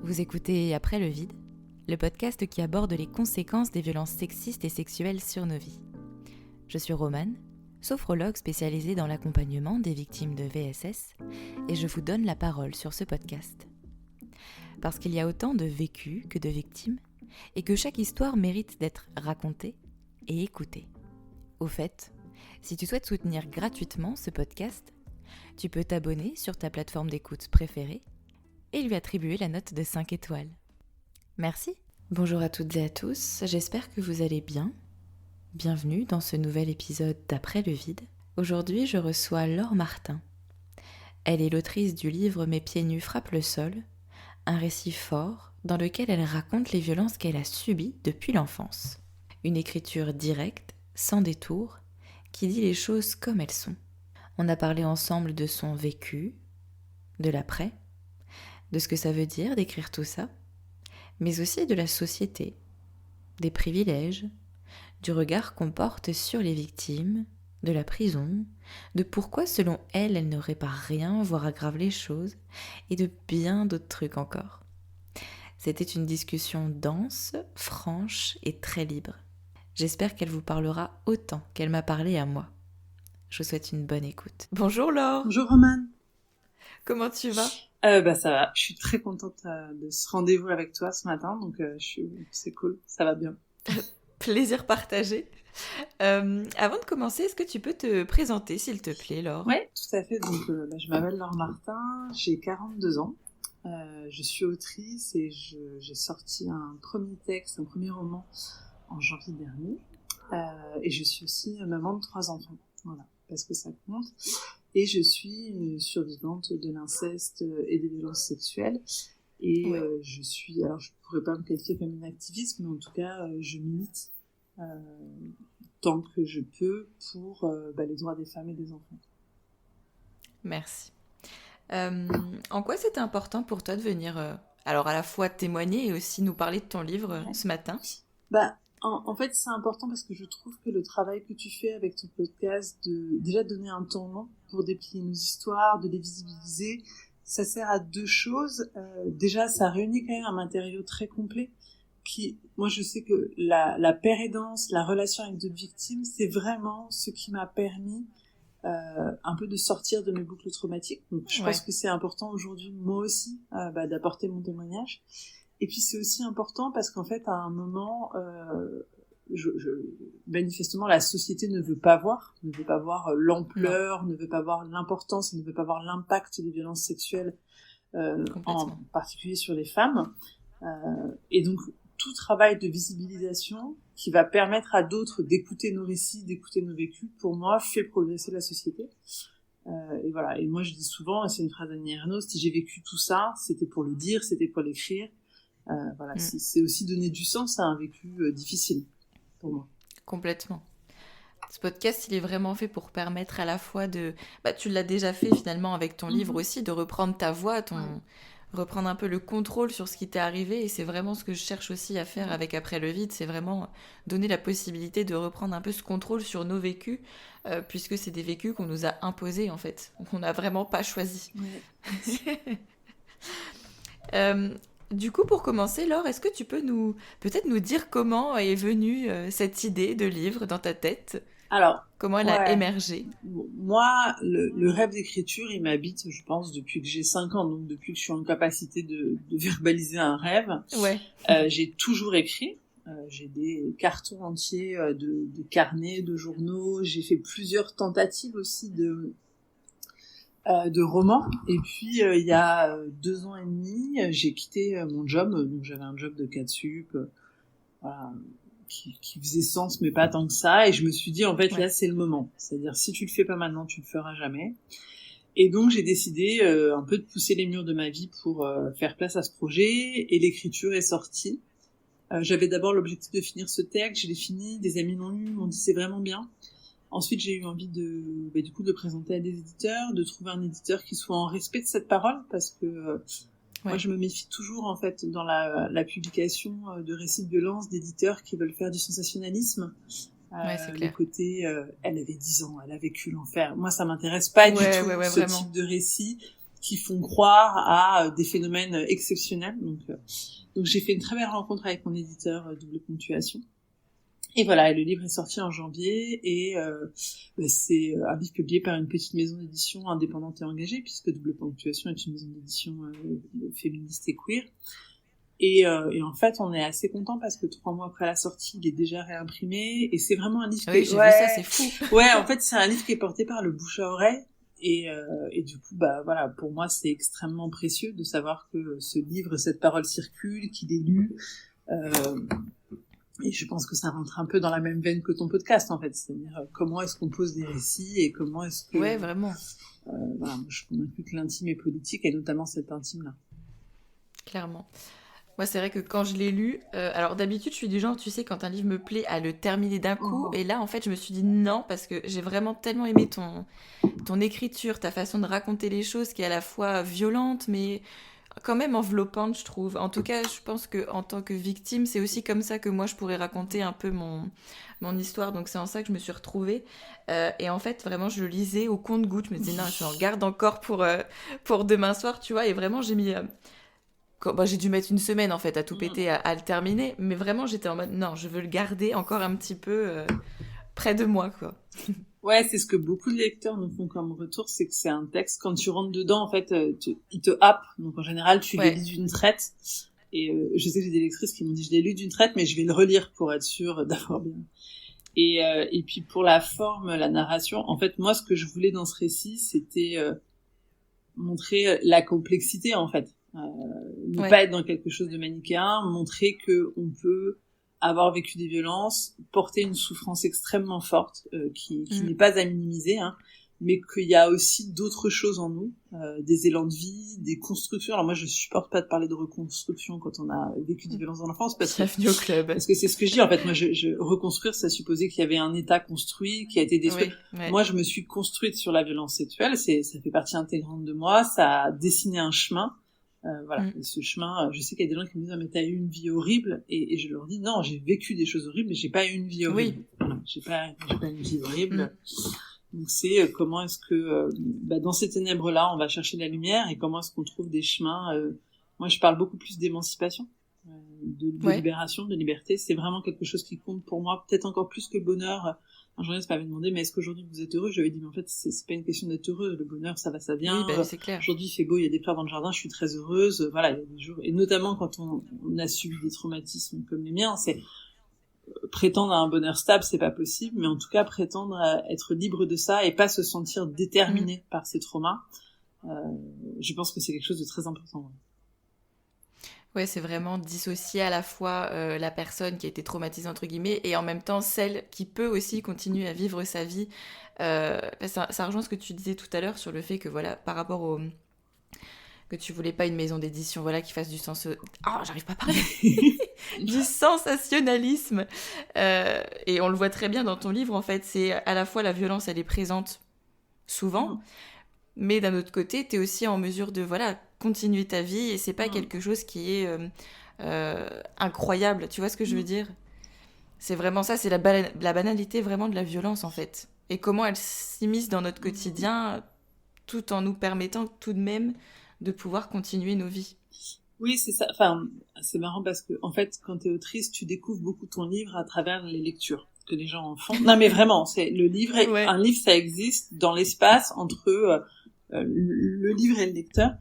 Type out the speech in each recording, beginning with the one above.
Vous écoutez Après le vide, le podcast qui aborde les conséquences des violences sexistes et sexuelles sur nos vies. Je suis Romane, sophrologue spécialisée dans l'accompagnement des victimes de VSS, et je vous donne la parole sur ce podcast. Parce qu'il y a autant de vécus que de victimes, et que chaque histoire mérite d'être racontée et écoutée. Au fait, si tu souhaites soutenir gratuitement ce podcast, tu peux t'abonner sur ta plateforme d'écoute préférée et lui attribuer la note de 5 étoiles. Merci. Bonjour à toutes et à tous, j'espère que vous allez bien. Bienvenue dans ce nouvel épisode d'Après le vide. Aujourd'hui, je reçois Laure Martin. Elle est l'autrice du livre Mes pieds nus frappent le sol, un récit fort dans lequel elle raconte les violences qu'elle a subies depuis l'enfance. Une écriture directe, sans détour, qui dit les choses comme elles sont. On a parlé ensemble de son vécu, de l'après, de ce que ça veut dire d'écrire tout ça, mais aussi de la société, des privilèges, du regard qu'on porte sur les victimes, de la prison, de pourquoi selon elle, elle ne répare rien, voire aggrave les choses, et de bien d'autres trucs encore. C'était une discussion dense, franche et très libre. J'espère qu'elle vous parlera autant qu'elle m'a parlé à moi. Je vous souhaite une bonne écoute. Bonjour Laure. Bonjour Romane. Comment tu vas ? Ça va, je suis très contente de ce rendez-vous avec toi ce matin, donc c'est cool, ça va bien. Plaisir partagé. Avant de commencer, est-ce que tu peux te présenter s'il te plaît, Laure ? Oui, tout à fait, donc je m'appelle Laure Martin, j'ai 42 ans, je suis autrice et j'ai sorti un premier roman en janvier dernier, et je suis aussi maman de 3 enfants, voilà, parce que ça compte. Et je suis une survivante de l'inceste et des violences sexuelles. Et ouais. Alors je pourrais pas me qualifier comme une activiste, mais en tout cas, je milite tant que je peux pour les droits des femmes et des enfants. Merci. En quoi c'était important pour toi de venir, alors à la fois témoigner et aussi nous parler de ton livre ce matin ? En fait, c'est important parce que je trouve que le travail que tu fais avec ton podcast, de déjà donner un temps long pour déplier nos histoires, de les visibiliser, ça sert à 2 choses. Déjà, ça réunit quand même un matériau très complet moi je sais que la pérédance, la relation avec d'autres victimes, c'est vraiment ce qui m'a permis un peu de sortir de mes boucles traumatiques. Donc je pense que c'est important aujourd'hui, moi aussi, d'apporter mon témoignage. Et puis c'est aussi important parce qu'en fait, à un moment, manifestement, la société ne veut pas voir l'ampleur, ne veut pas voir l'importance, ne veut pas voir l'impact des violences sexuelles, en particulier sur les femmes. Et donc, tout travail de visibilisation qui va permettre à d'autres d'écouter nos récits, d'écouter nos vécus, pour moi, fait progresser la société. Et voilà. Et moi, je dis souvent, et c'est une phrase d'Annie Ernaux, si j'ai vécu tout ça, c'était pour le dire, c'était pour l'écrire. C'est aussi donner du sens à un vécu difficile pour moi. Complètement. Ce podcast, il est vraiment fait pour permettre à la fois de... tu l'as déjà fait finalement avec ton livre aussi, de reprendre ta voix, reprendre un peu le contrôle sur ce qui t'est arrivé. Et c'est vraiment ce que je cherche aussi à faire avec Après le vide, c'est vraiment donner la possibilité de reprendre un peu ce contrôle sur nos vécus, puisque c'est des vécus qu'on nous a imposés en fait, qu'on n'a vraiment pas choisi. Du coup, pour commencer, Laure, est-ce que tu peux peut-être nous dire comment est venue cette idée de livre dans ta tête ? Alors, comment elle a émergé ? Moi, le rêve d'écriture, il m'habite, je pense, depuis que j'ai 5 ans, donc depuis que je suis en capacité de verbaliser un rêve. J'ai toujours écrit. J'ai des cartons entiers de carnets, de journaux. J'ai fait plusieurs tentatives aussi de romans. Et puis, il y a 2 ans et demi, j'ai quitté mon job. Donc, j'avais un job de 4 sup, qui faisait sens, mais pas tant que ça. Et je me suis dit, en fait, là, c'est le moment. C'est-à-dire, si tu le fais pas maintenant, tu le feras jamais. Et donc, j'ai décidé un peu de pousser les murs de ma vie pour faire place à ce projet. Et l'écriture est sortie. J'avais d'abord l'objectif de finir ce texte. Je l'ai fini. Des amis l'ont lu, m'ont dit c'est vraiment bien. Ensuite, j'ai eu envie de le présenter à des éditeurs, de trouver un éditeur qui soit en respect de cette parole, parce que moi, je me méfie toujours, en fait, dans la publication de récits de violence, d'éditeurs qui veulent faire du sensationnalisme. Le côté, elle avait 10 ans, elle a vécu l'enfer. Moi, ça m'intéresse pas du tout, ce type de récit. qui font croire à des phénomènes exceptionnels. Donc j'ai fait une très belle rencontre avec mon éditeur Double Ponctuation. Et voilà, le livre est sorti en janvier et c'est un livre publié par une petite maison d'édition indépendante et engagée, puisque Double Ponctuation est une maison d'édition féministe et queer. Et en fait, on est assez content parce que 3 mois après la sortie, il est déjà réimprimé et c'est vraiment un livre. Oui, j'ai vu ça, c'est fou. Ouais, en fait, c'est un livre qui est porté par le bouche à oreille et du coup, voilà, pour moi, c'est extrêmement précieux de savoir que ce livre, cette parole circule, qu'il est lu. Et je pense que ça rentre un peu dans la même veine que ton podcast, en fait. C'est-à-dire, comment est-ce qu'on pose des récits et comment est-ce que... Ouais, vraiment. Voilà, moi, je suis convaincue que l'intime est politique, et notamment cet intime-là. Clairement. Moi, c'est vrai que quand je l'ai lu... alors, d'habitude, je suis du genre, tu sais, quand un livre me plaît, à le terminer d'un coup. Et là, en fait, je me suis dit non, parce que j'ai vraiment tellement aimé ton écriture, ta façon de raconter les choses, qui est à la fois violente, mais... quand même enveloppante, je trouve. En tout cas, je pense qu'en tant que victime, c'est aussi comme ça que moi, je pourrais raconter un peu mon histoire. Donc, c'est en ça que je me suis retrouvée. Et en fait, vraiment, je le lisais au compte-gouttes. Je me disais, non, je en garde encore pour demain soir, tu vois. Et vraiment, j'ai mis... j'ai dû mettre une semaine, en fait, à tout péter, à le terminer. Mais vraiment, j'étais en mode, non, je veux le garder encore un petit peu près de moi, quoi. Ouais, c'est ce que beaucoup de lecteurs nous font comme retour, c'est que c'est un texte, quand tu rentres dedans, en fait, il te happe. Donc en général, tu le lis d'une traite. Et je sais que j'ai des lectrices qui m'ont dit, je l'ai lu d'une traite, mais je vais le relire pour être sûre d'avoir bien. Et puis pour la forme, la narration, en fait, moi, ce que je voulais dans ce récit, c'était montrer la complexité, en fait. Ne pas être dans quelque chose de manichéen, montrer que on peut avoir vécu des violences, porter une souffrance extrêmement forte qui n'est pas à minimiser, hein, mais qu'il y a aussi d'autres choses en nous, des élans de vie, des constructions. Alors moi, je supporte pas de parler de reconstruction quand on a vécu des violences dans l'enfance, parce que au club. Parce que c'est ce que je dis. En fait, moi, je reconstruire, ça supposait qu'il y avait un État construit qui a été détruit. Oui. Moi, je me suis construite sur la violence sexuelle. Ça fait partie intégrante de moi. Ça a dessiné un chemin. Voilà, et ce chemin, je sais qu'il y a des gens qui me disent ah, mais t'as eu une vie horrible, et je leur dis non, j'ai vécu des choses horribles, mais j'ai pas eu une vie horrible. Oui. Voilà, j'ai pas une vie horrible. Donc c'est comment est-ce que dans ces ténèbres-là, on va chercher la lumière, et comment est-ce qu'on trouve des chemins. Moi, je parle beaucoup plus d'émancipation, de libération, de liberté. C'est vraiment quelque chose qui compte pour moi, peut-être encore plus que le bonheur. Un journaliste m'avait demandé, mais est-ce qu'aujourd'hui vous êtes heureux? Je lui ai dit, mais en fait, c'est pas une question d'être heureux. Le bonheur, ça va, ça vient. Oui, c'est clair. Aujourd'hui, il fait beau, il y a des fleurs dans le jardin, je suis très heureuse. Voilà, il y a des jours. Et notamment quand on a subi des traumatismes comme les miens, c'est prétendre à un bonheur stable, c'est pas possible, mais en tout cas, prétendre à être libre de ça et pas se sentir déterminé par ces traumas. Je pense que c'est quelque chose de très important. Ouais, c'est vraiment dissocier à la fois la personne qui a été traumatisée, entre guillemets, et en même temps celle qui peut aussi continuer à vivre sa vie. Ça rejoint ce que tu disais tout à l'heure sur le fait que, voilà, par rapport au... que tu voulais pas une maison d'édition, voilà, qui fasse du sens... j'arrive pas à parler du sensationnalisme. Et on le voit très bien dans ton livre, en fait. C'est à la fois la violence, elle est présente souvent, mais d'un autre côté, t'es aussi en mesure de, voilà, continuer ta vie, et c'est pas quelque chose qui est incroyable, tu vois ce que je veux dire? C'est vraiment ça, c'est la banalité vraiment de la violence, en fait, et comment elle s'immisce dans notre quotidien tout en nous permettant tout de même de pouvoir continuer nos vies. Oui, c'est ça. Enfin, c'est marrant parce que, en fait, quand t'es autrice, tu découvres beaucoup ton livre à travers les lectures que les gens en font. Non, mais vraiment, c'est le livre. Un livre, ça existe dans l'espace entre le livre et le lecteur.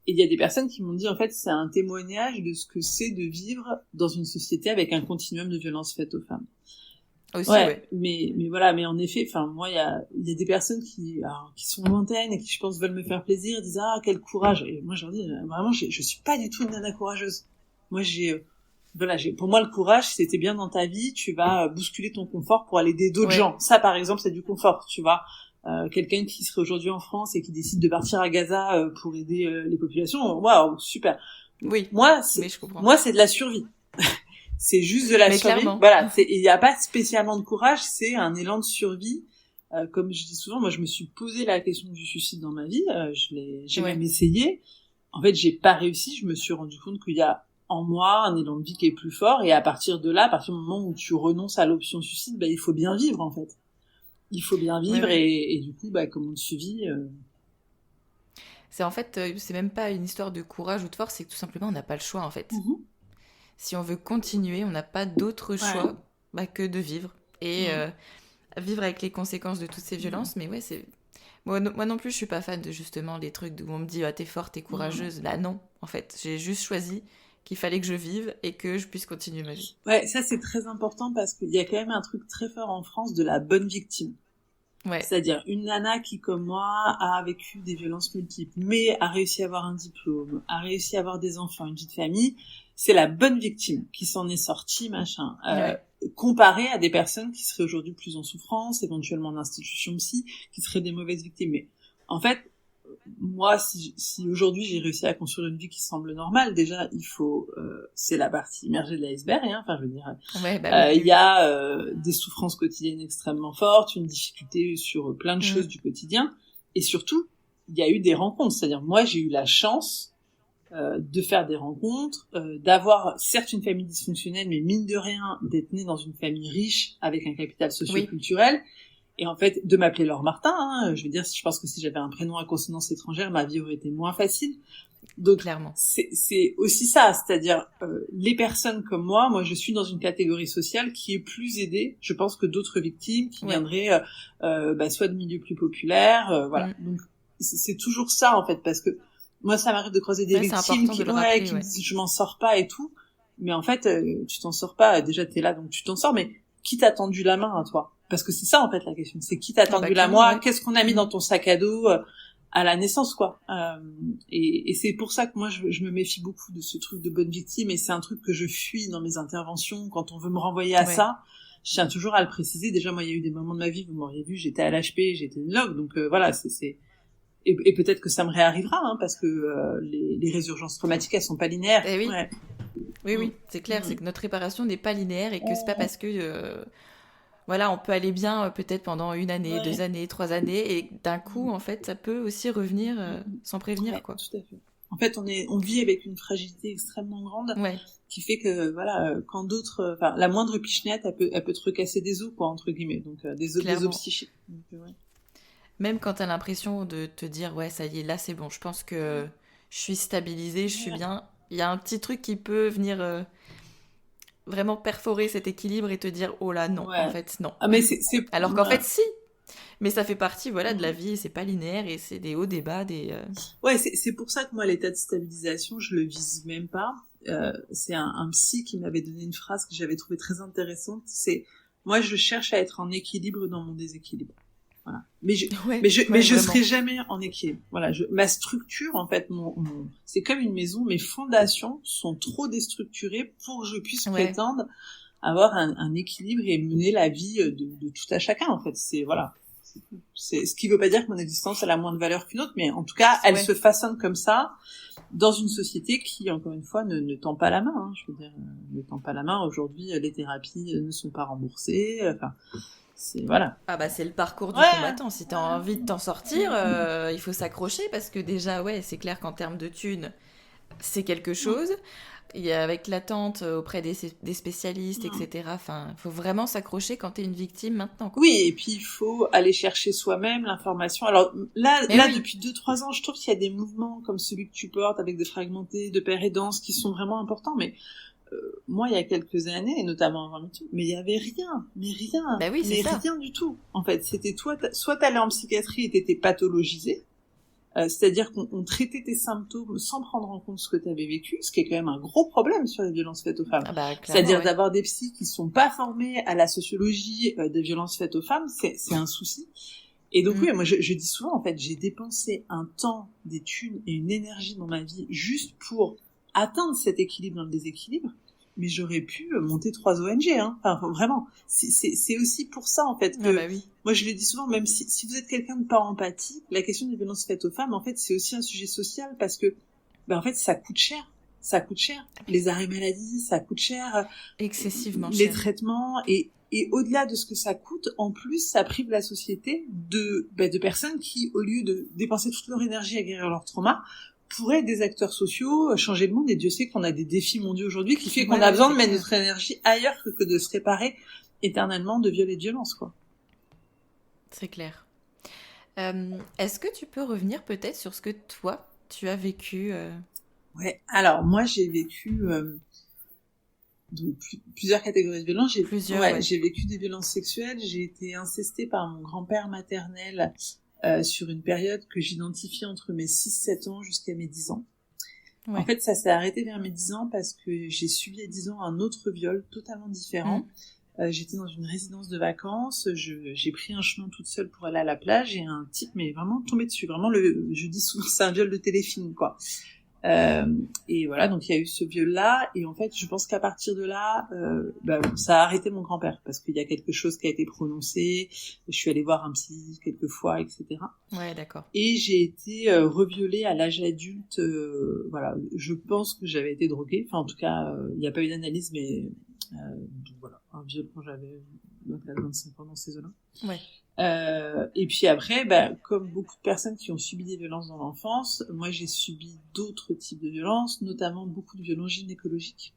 Et il y a des personnes qui m'ont dit, en fait, c'est un témoignage de ce que c'est de vivre dans une société avec un continuum de violence faite aux femmes. Aussi, mais voilà, mais en effet, enfin, moi, il y a des personnes qui sont lointaines et qui, je pense, veulent me faire plaisir, et disent, ah, quel courage. Et moi, je leur dis, vraiment, je suis pas du tout une nana courageuse. Moi, pour moi, le courage, c'était bien dans ta vie, tu vas bousculer ton confort pour aller aider d'autres gens. Ça, par exemple, c'est du confort, tu vois. Quelqu'un qui serait aujourd'hui en France et qui décide de partir à Gaza pour aider les populations, waouh, super. Oui. Moi, c'est de la survie. C'est juste de la survie. Clairement. Voilà, il n'y a pas spécialement de courage, c'est un élan de survie. Comme je dis souvent, moi je me suis posé la question du suicide dans ma vie, j'ai même essayé. En fait, j'ai pas réussi, je me suis rendu compte qu'il y a en moi un élan de vie qui est plus fort, et à partir de là, à partir du moment où tu renonces à l'option suicide, il faut bien vivre, en fait. Il faut bien vivre, et du coup, comment tu vis C'est en fait, c'est même pas une histoire de courage ou de force, c'est que tout simplement, on n'a pas le choix, en fait. Si on veut continuer, on n'a pas d'autre choix que de vivre. Et vivre avec les conséquences de toutes ces violences. Mais ouais, c'est... Moi non plus, je suis pas fan de justement les trucs où on me dit t'es forte, t'es courageuse. Là, non, en fait. J'ai juste choisi qu'il fallait que je vive et que je puisse continuer ma vie. Ouais, ça c'est très important parce qu'il y a quand même un truc très fort en France de la bonne victime. Ouais. C'est-à-dire une nana qui, comme moi, a vécu des violences multiples, mais a réussi à avoir un diplôme, a réussi à avoir des enfants, une vie de famille, c'est la bonne victime qui s'en est sortie, machin. Comparé à des personnes qui seraient aujourd'hui plus en souffrance, éventuellement en institution psy, qui seraient des mauvaises victimes. Mais en fait, moi, si aujourd'hui j'ai réussi à construire une vie qui semble normale, déjà il faut, c'est la partie immergée de l'iceberg, hein, enfin je veux dire, il y a des souffrances quotidiennes extrêmement fortes, une difficulté sur plein de choses du quotidien, et surtout il y a eu des rencontres, c'est-à-dire moi j'ai eu la chance de faire des rencontres, d'avoir certes une famille dysfonctionnelle, mais mine de rien d'être née dans une famille riche avec un capital socio-culturel. Et en fait, de m'appeler Laure Martin, hein, je veux dire, je pense que si j'avais un prénom à consonance étrangère, ma vie aurait été moins facile. Donc, clairement, c'est aussi ça, c'est-à-dire les personnes comme moi, je suis dans une catégorie sociale qui est plus aidée, je pense, que d'autres victimes qui viendraient soit de milieux plus populaires, voilà. Donc, c'est toujours ça en fait, parce que moi, ça m'arrive de croiser des victimes qui me disent je m'en sors pas et tout, mais en fait, tu t'en sors pas. Déjà, t'es là, donc tu t'en sors, mais qui t'a tendu la main à toi? Parce que c'est ça en fait la question, c'est qui t'a tendu la main, qu'est-ce qu'on a mis dans ton sac à dos à la naissance, quoi. Et c'est pour ça que moi je me méfie beaucoup de ce truc de bonne victime, et c'est un truc que je fuis dans mes interventions quand on veut me renvoyer à ça. Je tiens toujours à le préciser. Déjà, moi, il y a eu des moments de ma vie, vous m'auriez vu, j'étais à l'HP, j'étais une log, donc voilà, et peut-être que ça me réarrivera, hein, parce que les résurgences traumatiques, elles sont pas linéaires. Et oui, c'est clair, c'est que notre réparation n'est pas linéaire, et que c'est pas parce que on peut aller bien peut-être pendant 1 année, 2 années, 3 années, et d'un coup, en fait, ça peut aussi revenir sans prévenir, quoi. Tout à fait. En fait, on vit avec une fragilité extrêmement grande, qui fait que, quand d'autres, la moindre pichenette, elle peut te recasser des os, quoi, entre guillemets, donc des os psychiques. Donc, Même quand t'as l'impression de te dire, ça y est, là, c'est bon, je pense que je suis stabilisée, je suis bien, il y a un petit truc qui peut venir vraiment perforer cet équilibre et te dire, oh là, non, en fait, non. Ah, mais alors qu'en fait, si. Mais ça fait partie, de la vie, c'est pas linéaire, et c'est des hauts, des bas, des... Ouais, c'est pour ça que moi, l'état de stabilisation, je le vise même pas. C'est un psy qui m'avait donné une phrase que j'avais trouvée très intéressante, c'est, moi, je cherche à être en équilibre dans mon déséquilibre. Voilà. Mais je serai jamais en équilibre. Voilà, ma structure, en fait, c'est comme une maison, mes fondations sont trop déstructurées pour que je puisse prétendre avoir un équilibre et mener la vie de tout à chacun, en fait. C'est ce qui veut pas dire que mon existence elle a moins de valeur qu'une autre, mais en tout cas, elle se façonne comme ça dans une société qui, encore une fois, ne tend pas la main. Hein, je veux dire, ne tend pas la main. Aujourd'hui, les thérapies ne sont pas remboursées. Enfin. Voilà. Ah bah c'est le parcours du combattant. Si t'as envie de t'en sortir, il faut s'accrocher, parce que déjà, c'est clair qu'en termes de thunes, c'est quelque chose. Il y a avec l'attente auprès des spécialistes, etc. Enfin, il faut vraiment s'accrocher quand t'es une victime maintenant, quoi. Oui, et puis il faut aller chercher soi-même l'information. Alors là, depuis 2-3 ans, je trouve qu'il y a des mouvements comme celui que tu portes avec des fragmentés de père et danse qui sont vraiment importants, mais moi, il y a quelques années, et notamment avant MeToo, mais il y avait rien, rien du tout. En fait, c'était soit t'allais en psychiatrie et t'étais pathologisé, c'est-à-dire qu'on traitait tes symptômes sans prendre en compte ce que t'avais vécu, ce qui est quand même un gros problème sur les violences faites aux femmes. C'est-à-dire d'avoir des psys qui sont pas formés à la sociologie des violences faites aux femmes, c'est un souci. Et donc moi je dis souvent, en fait, j'ai dépensé un temps, des thunes et une énergie dans ma vie juste pour atteindre cet équilibre dans le déséquilibre, mais j'aurais pu monter 3 ONG, hein. Enfin, vraiment. C'est aussi pour ça, en fait, que, moi, je le dis souvent, même si vous êtes quelqu'un de pas empathique, la question des violences faites aux femmes, en fait, c'est aussi un sujet social, parce que, en fait, ça coûte cher. Ça coûte cher. Les arrêts maladie, ça coûte cher. Excessivement cher. Les traitements, et au-delà de ce que ça coûte, en plus, ça prive la société de personnes qui, au lieu de dépenser toute leur énergie à guérir leur trauma, pourraient être des acteurs sociaux, changer le monde, et Dieu sait qu'on a des défis mondiaux aujourd'hui qui fait qu'on a besoin de mettre notre énergie ailleurs que de se réparer éternellement de viols et de violences, quoi. C'est clair. Est-ce que tu peux revenir peut-être sur ce que toi, tu as vécu Ouais, alors moi j'ai vécu plusieurs catégories de violences. J'ai vécu des violences sexuelles. J'ai été incestée par mon grand-père maternel sur une période que j'identifie entre mes 6-7 ans jusqu'à mes 10 ans. Ouais. En fait, ça s'est arrêté vers mes 10 ans parce que j'ai subi à 10 ans un autre viol totalement différent. J'étais dans une résidence de vacances, j'ai pris un chemin toute seule pour aller à la plage et un type m'est vraiment tombé dessus. Vraiment, je dis souvent c'est un viol de téléfilm, quoi. Et voilà, donc il y a eu ce viol-là, et en fait, je pense qu'à partir de là, ça a arrêté mon grand-père, parce qu'il y a quelque chose qui a été prononcé, je suis allée voir un psy quelques fois, etc. Ouais, d'accord. Et j'ai été reviolée à l'âge adulte, voilà, je pense que j'avais été droguée, enfin en tout cas, il n'y a pas eu d'analyse, mais voilà, un viol quand j'avais 24-25 ans dans ces eaux-là. Ouais. Et puis après, comme beaucoup de personnes qui ont subi des violences dans l'enfance, moi j'ai subi d'autres types de violences, notamment beaucoup de violences gynécologiques.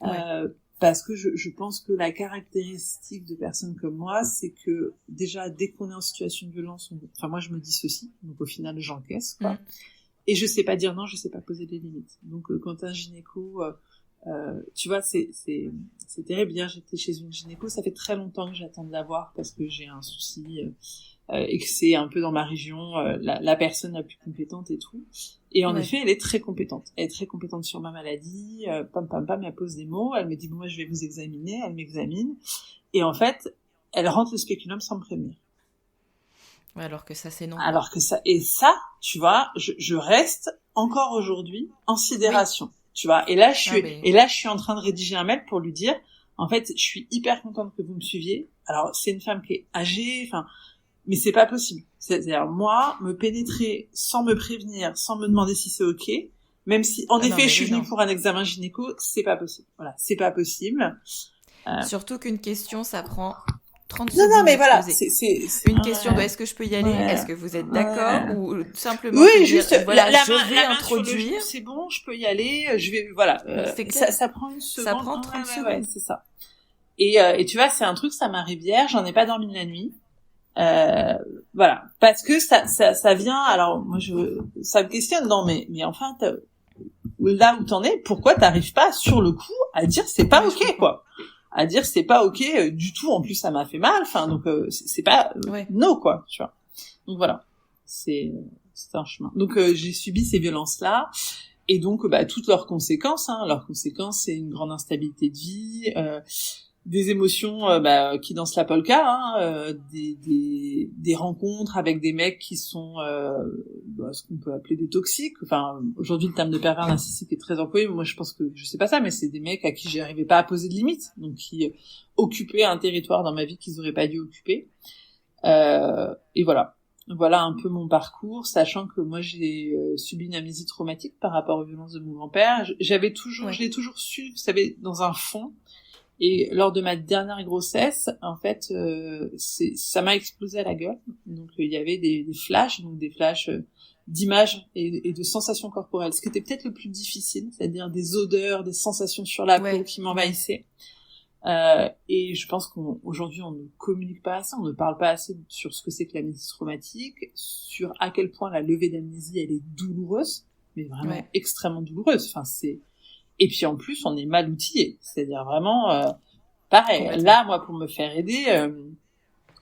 Ouais. Parce que je pense que la caractéristique de personnes comme moi, c'est que déjà, dès qu'on est en situation de violence, moi je me dissocie, donc au final j'encaisse, quoi. Et je sais pas dire non, je sais pas poser des limites. Donc quand un gynéco... tu vois, c'est terrible. Hier, j'étais chez une gynéco. Ça fait très longtemps que j'attends de la voir parce que j'ai un souci et que c'est un peu dans ma région la personne la plus compétente et tout. Et en effet, elle est très compétente. Elle est très compétente sur ma maladie. Elle pose des mots. Elle me dit bon, moi, je vais vous examiner. Elle m'examine. Et en fait, elle rentre le spéculum sans me prévenir. Ouais, alors que ça, c'est non. Alors que ça, et ça, tu vois, je reste encore aujourd'hui en sidération. Oui. Tu vois, et là je suis en train de rédiger un mail pour lui dire, en fait, je suis hyper contente que vous me suiviez. Alors, c'est une femme qui est âgée, mais c'est pas possible. C'est-à-dire, moi, me pénétrer sans me prévenir, sans me demander si c'est ok, même si, en effet, je suis venue pour un examen gynéco, c'est pas possible. Voilà, c'est pas possible. Surtout qu'une question, ça prend 30 secondes. Non, mais voilà, c'est une question de est-ce que je peux y aller, est-ce que vous êtes d'accord, ou simplement juste dire, voilà, la je main, vais introduire. C'est bon, je peux y aller, je vais, voilà. Ça prend une seconde. Ça prend 30 secondes. Ouais, c'est ça. Et tu vois, c'est un truc, ça m'arrive hier, j'en ai pas dormi de la nuit. Voilà. Parce que ça vient, alors, moi, ça me questionne, non, mais enfin, là où t'en es, pourquoi t'arrives pas sur le coup à dire c'est pas ok, quoi? À dire c'est pas ok du tout, en plus ça m'a fait mal, donc c'est pas no, quoi, tu vois. Donc voilà, c'est un chemin. Donc j'ai subi ces violences là, et donc toutes leurs conséquences, c'est une grande instabilité de vie, des émotions qui dansent la polka, des rencontres avec des mecs qui sont ce qu'on peut appeler des toxiques. Enfin, aujourd'hui le terme de pervers narcissique est très employé, mais moi je pense que je sais pas ça, mais c'est des mecs à qui j'arrivais pas à poser de limites, donc qui occupaient un territoire dans ma vie qu'ils auraient pas dû occuper. Et voilà un peu mon parcours, sachant que moi j'ai subi une amnésie traumatique par rapport aux violences de mon grand-père. Je l'ai toujours su, vous savez, dans un fond. Et lors de ma dernière grossesse, en fait, ça m'a explosé à la gueule. Donc il y avait des flashs, d'images et de sensations corporelles. Ce qui était peut-être le plus difficile, c'est-à-dire des odeurs, des sensations sur la peau qui m'envahissaient. Et je pense qu'aujourd'hui on ne communique pas assez, on ne parle pas assez sur ce que c'est que l'amnésie traumatique, sur à quel point la levée d'amnésie elle est douloureuse, mais vraiment extrêmement douloureuse. Enfin et puis en plus, on est mal outillé. C'est-à-dire vraiment, pareil. Là, moi, pour me faire aider,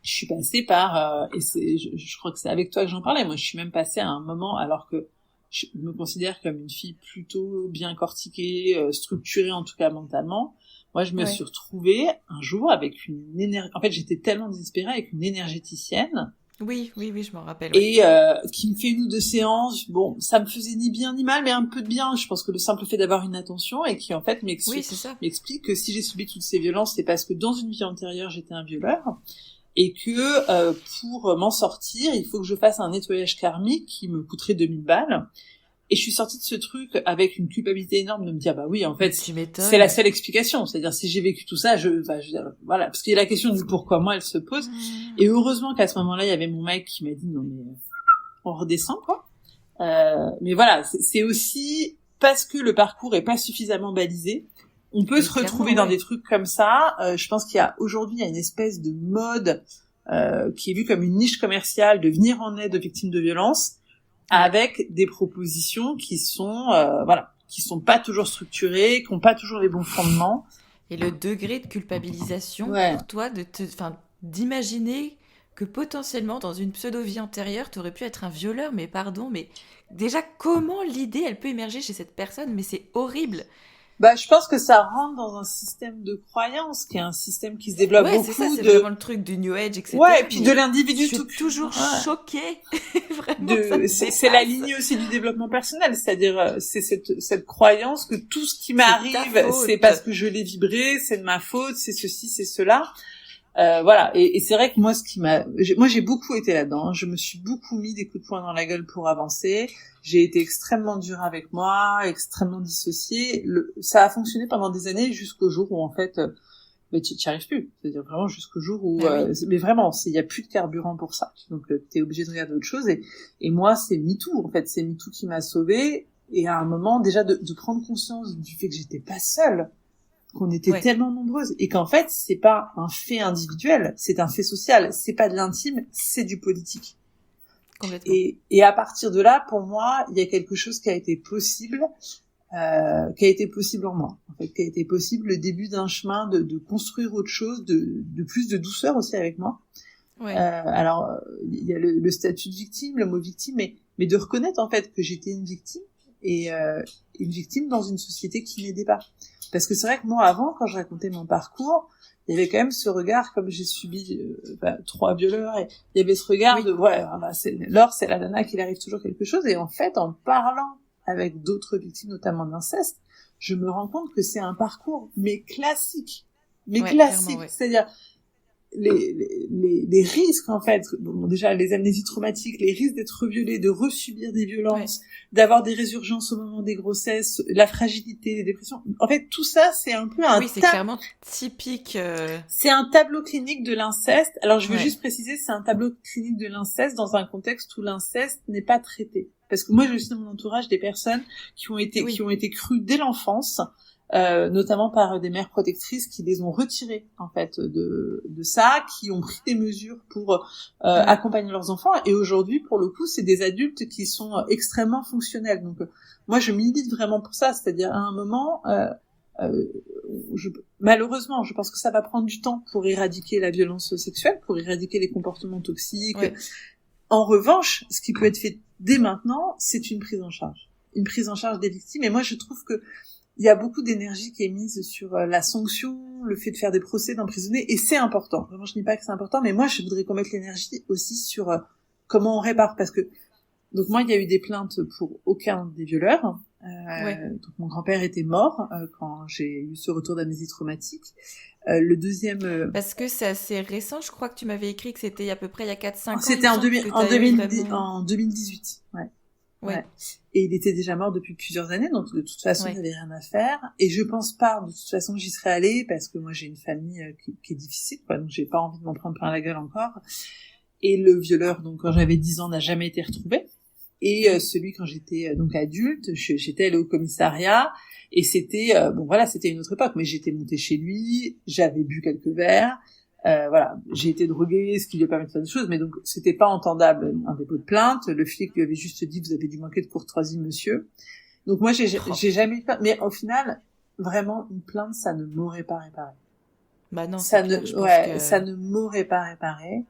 je suis passée par... et je crois que c'est avec toi que j'en parlais. Moi, je suis même passée à un moment, alors que je me considère comme une fille plutôt bien cortiquée, structurée en tout cas mentalement. Moi, je me suis retrouvée un jour avec une énergie... En fait, j'étais tellement désespérée avec une énergéticienne. Oui, je m'en rappelle. Et qui me fait une ou deux séances. Bon, ça me faisait ni bien ni mal, mais un peu de bien. Je pense que le simple fait d'avoir une attention et qui en fait m'explique que si j'ai subi toutes ces violences, c'est parce que dans une vie antérieure, j'étais un violeur et que pour m'en sortir, il faut que je fasse un nettoyage karmique qui me coûterait 2000 balles. Et je suis sortie de ce truc avec une culpabilité énorme de me dire, bah oui, en fait, c'est la seule explication. C'est-à-dire, si j'ai vécu tout ça, voilà. Parce qu'il y a la question du pourquoi moi, elle se pose. Et heureusement qu'à ce moment-là, il y avait mon mec qui m'a dit, non, mais, on redescend, quoi. Mais voilà, c'est aussi parce que le parcours est pas suffisamment balisé. On peut se retrouver dans des trucs comme ça. Je pense aujourd'hui, il y a une espèce de mode, qui est vu comme une niche commerciale de venir en aide aux victimes de violences, avec des propositions qui sont qui sont pas toujours structurées, qui ont pas toujours les bons fondements. Et le degré de culpabilisation pour toi d'imaginer que potentiellement dans une pseudo-vie antérieure, tu aurais pu être un violeur, mais pardon, mais déjà comment l'idée elle peut émerger chez cette personne, mais c'est horrible. Je pense que ça rentre dans un système de croyance, qui est un système qui se développe beaucoup. C'est ça, c'est vraiment le truc du New Age, etc. Ouais, et puis de l'individu tout. Je suis toujours choquée. Vraiment, c'est la ligne aussi du développement personnel, c'est-à-dire c'est cette croyance que tout ce qui m'arrive, c'est parce que je l'ai vibré, c'est de ma faute, c'est ceci, c'est cela. Et c'est vrai que moi j'ai beaucoup été là-dedans, je me suis beaucoup mis des coups de poing dans la gueule pour avancer, j'ai été extrêmement dure avec moi, extrêmement dissociée, ça a fonctionné pendant des années jusqu'au jour où en fait tu n'y arrives plus, c'est-à-dire vraiment jusqu'au jour où mais vraiment il y a plus de carburant pour ça, donc t'es obligé de regarder autre chose, et moi c'est MeToo en fait, c'est MeToo qui m'a sauvée, et à un moment déjà de prendre conscience du fait que j'étais pas seule, qu'on était tellement nombreuses, et qu'en fait c'est pas un fait individuel, c'est un fait social, c'est pas de l'intime, c'est du politique. Complètement. Et à partir de là, pour moi, il y a quelque chose qui a été possible en moi, en fait, qui a été possible, le début d'un chemin de construire autre chose, de plus de douceur aussi avec moi. Alors il y a le statut de victime, le mot victime, mais de reconnaître en fait que j'étais une victime, et une victime dans une société qui m'aidait pas. Parce que c'est vrai que moi, avant, quand je racontais mon parcours, il y avait quand même ce regard, comme j'ai subi 3 violeurs, et il y avait ce regard de Laure, c'est la nana qu'il arrive toujours quelque chose, et en fait, en parlant avec d'autres victimes, notamment d'inceste, je me rends compte que c'est un parcours, mais classique. C'est-à-dire, les risques, en fait, déjà les amnésies traumatiques, les risques d'être violé, de resubir des violences, d'avoir des résurgences au moment des grossesses, la fragilité, les dépressions. En fait, tout ça, c'est un peu c'est clairement typique. C'est un tableau clinique de l'inceste. Alors, je veux juste préciser, c'est un tableau clinique de l'inceste dans un contexte où l'inceste n'est pas traité. Parce que moi, j'ai aussi dans mon entourage des personnes qui ont été crues dès l'enfance, notamment par des mères protectrices qui les ont retirées en fait de ça, qui ont pris des mesures pour accompagner leurs enfants, et aujourd'hui pour le coup c'est des adultes qui sont extrêmement fonctionnels. Donc moi je milite vraiment pour ça, c'est-à-dire à un moment malheureusement je pense que ça va prendre du temps pour éradiquer la violence sexuelle, pour éradiquer les comportements toxiques. En revanche, ce qui peut être fait dès maintenant, c'est une prise en charge des victimes, et moi je trouve que il y a beaucoup d'énergie qui est mise sur la sanction, le fait de faire des procès, d'emprisonner, et c'est important. Vraiment, je ne dis pas que c'est important, mais moi, je voudrais qu'on mette l'énergie aussi sur comment on répare, parce que donc moi, il y a eu des plaintes pour aucun des violeurs. Donc mon grand-père était mort quand j'ai eu ce retour d'amnésie traumatique. Le deuxième... Parce que c'est assez récent, je crois que tu m'avais écrit que c'était à peu près il y a 4-5 ans. C'était en 2018, ouais. Et il était déjà mort depuis plusieurs années, donc de toute façon, il n'y avait rien à faire. Et je pense pas, de toute façon, j'y serais allée, parce que moi, j'ai une famille qui est difficile, quoi, donc j'ai pas envie de m'en prendre plein la gueule encore. Et le violeur, donc quand j'avais 10 ans, n'a jamais été retrouvé. Et celui, quand j'étais donc adulte, j'étais allée au commissariat, et c'était, c'était une autre époque, mais j'étais montée chez lui, j'avais bu quelques verres, j'ai été droguée, ce qui lui a permis de faire des choses, mais donc c'était pas entendable un dépôt de plainte. Le flic lui avait juste dit: vous avez dû manquer de courtoisie, monsieur. Donc moi j'ai jamais eu de plainte, mais au final vraiment une plainte ça ne m'aurait pas réparé. Non, ça ne m'aurait pas réparé,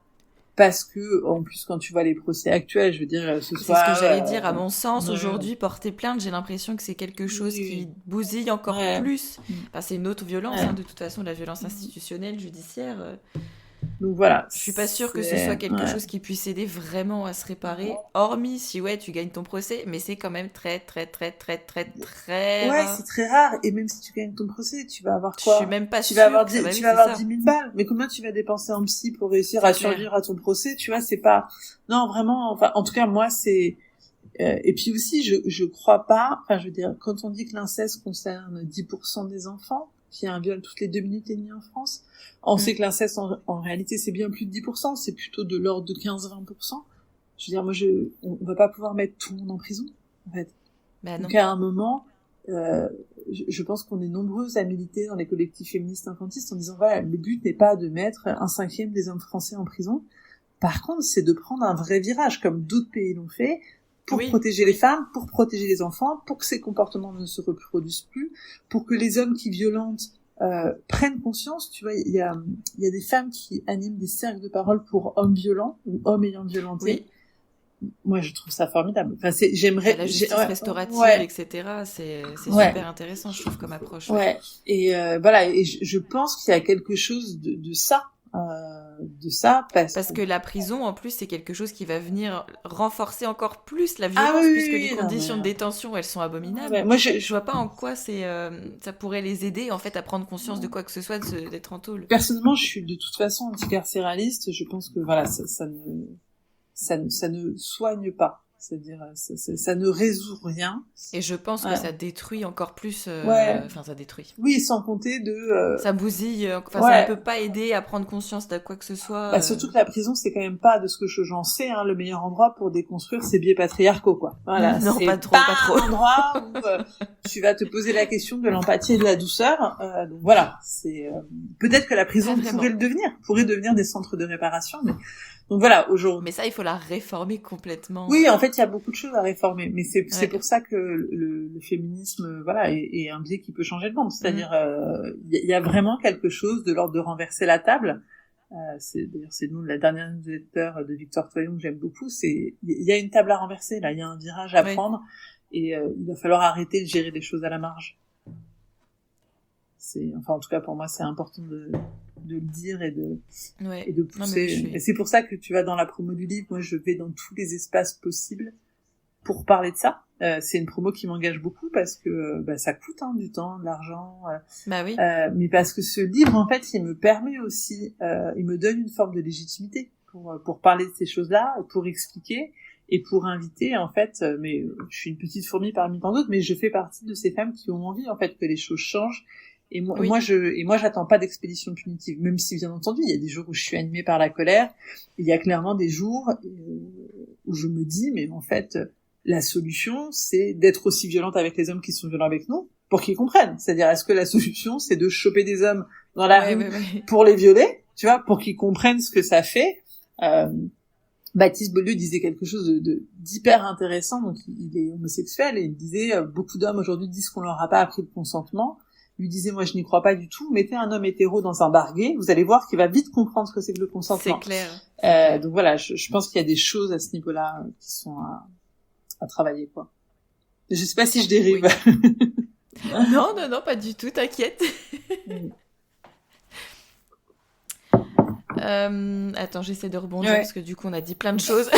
parce que en plus quand tu vois les procès actuels, je veux dire c'est ce que j'allais dire, à mon sens aujourd'hui porter plainte, j'ai l'impression que c'est quelque chose qui bousille encore plus. Enfin, c'est une autre violence de toute façon, la violence institutionnelle, judiciaire. Donc voilà. Je suis pas sûre que ce soit quelque chose qui puisse aider vraiment à se réparer, hormis si tu gagnes ton procès, mais c'est quand même très très très très très très rare. C'est très rare, et même si tu gagnes ton procès, tu vas avoir quoi? Je suis même pas sûre. Tu vas avoir 10 000 balles, mais combien tu vas dépenser en psy pour réussir à survivre à ton procès? Tu vois, c'est pas... Non, vraiment, enfin, en tout cas, moi, c'est... Et puis aussi, je crois pas... Enfin, je veux dire, quand on dit que l'inceste concerne 10% des enfants, qu'il y a un viol toutes les 2 minutes et demie en France, on sait que l'inceste, en réalité, c'est bien plus de 10%, c'est plutôt de l'ordre de 15-20%. Je veux dire, moi, on va pas pouvoir mettre tout le monde en prison, en fait. Non. Donc, à un moment, je pense qu'on est nombreuses à militer dans les collectifs féministes infantistes en disant voilà, le but n'est pas de mettre 1/5 des hommes français en prison. Par contre, c'est de prendre un vrai virage, comme d'autres pays l'ont fait, pour protéger les femmes, pour protéger les enfants, pour que ces comportements ne se reproduisent plus, pour que les hommes qui violentent prennent conscience. Tu vois, il y a des femmes qui animent des cercles de parole pour hommes violents ou hommes ayant violenté. Moi, je trouve ça formidable. Enfin, j'aimerais la justice restaurative, etc. C'est super intéressant, je trouve, comme approche. Ouais. Et voilà. Et je pense qu'il y a quelque chose de ça. Parce que la prison, en plus, c'est quelque chose qui va venir renforcer encore plus la violence, puisque les conditions de détention, elles sont abominables. Ouais, moi, je vois pas en quoi ça pourrait les aider, en fait, à prendre conscience de quoi que ce soit, d'être en tôle. Personnellement, je suis de toute façon anticarcéraliste. Je pense que voilà, ça ne soigne pas. C'est-à-dire, ça ne résout rien. Et je pense que ça détruit encore plus. Enfin, ça détruit. Oui, sans compter ça bousille. Enfin, ça ne peut pas aider à prendre conscience de quoi que ce soit. Bah, surtout que la prison, c'est quand même pas, de ce que j'en sais, le meilleur endroit pour déconstruire ces biais patriarcaux, quoi. Voilà. Non, c'est pas trop. un endroit où tu vas te poser la question de l'empathie et de la douceur. Donc voilà, c'est peut-être que la prison pourrait devenir des centres de réparation, mais donc voilà, aujourd'hui. Mais ça, il faut la réformer complètement. Oui, en fait, il y a beaucoup de choses à réformer, mais c'est pour ça que le féminisme, voilà, est un biais qui peut changer le monde. C'est-à-dire, il y a vraiment quelque chose de l'ordre de renverser la table. C'est le nom de la dernière newsletter de Victor Toyon que j'aime beaucoup. Il y a une table à renverser là, il y a un virage à prendre, et il va falloir arrêter de gérer les choses à la marge. Enfin, en tout cas, pour moi, c'est important de le dire et de pousser. Et c'est pour ça que tu vas dans la promo du livre, moi je vais dans tous les espaces possibles pour parler de ça. C'est une promo qui m'engage beaucoup parce que ça coûte du temps, de l'argent. Mais parce que ce livre, en fait, il me permet aussi, il me donne une forme de légitimité pour parler de ces choses-là, pour expliquer et pour inviter, en fait. Mais je suis une petite fourmi parmi tant d'autres, mais je fais partie de ces femmes qui ont envie, en fait, que les choses changent. Et moi, j'attends pas d'expédition punitive, même si, bien entendu, il y a des jours où je suis animée par la colère. Il y a clairement des jours où je me dis, mais en fait, la solution, c'est d'être aussi violente avec les hommes qui sont violents avec nous, pour qu'ils comprennent. C'est-à-dire, est-ce que la solution, c'est de choper des hommes dans la rue pour les violer, tu vois, pour qu'ils comprennent ce que ça fait. Baptiste Beaulieu disait quelque chose d'hyper intéressant. Donc, il est homosexuel et il disait, beaucoup d'hommes aujourd'hui disent qu'on leur a pas appris le consentement. Lui disait, moi je n'y crois pas du tout, mettez un homme hétéro dans un bar gay, vous allez voir qu'il va vite comprendre ce que c'est que le consentement. C'est clair. Donc voilà, je pense qu'il y a des choses à ce niveau-là qui sont à travailler, quoi. Je sais pas si je dérive. Oui. Non, pas du tout, t'inquiète. Attends, j'essaie de rebondir parce que du coup on a dit plein de choses.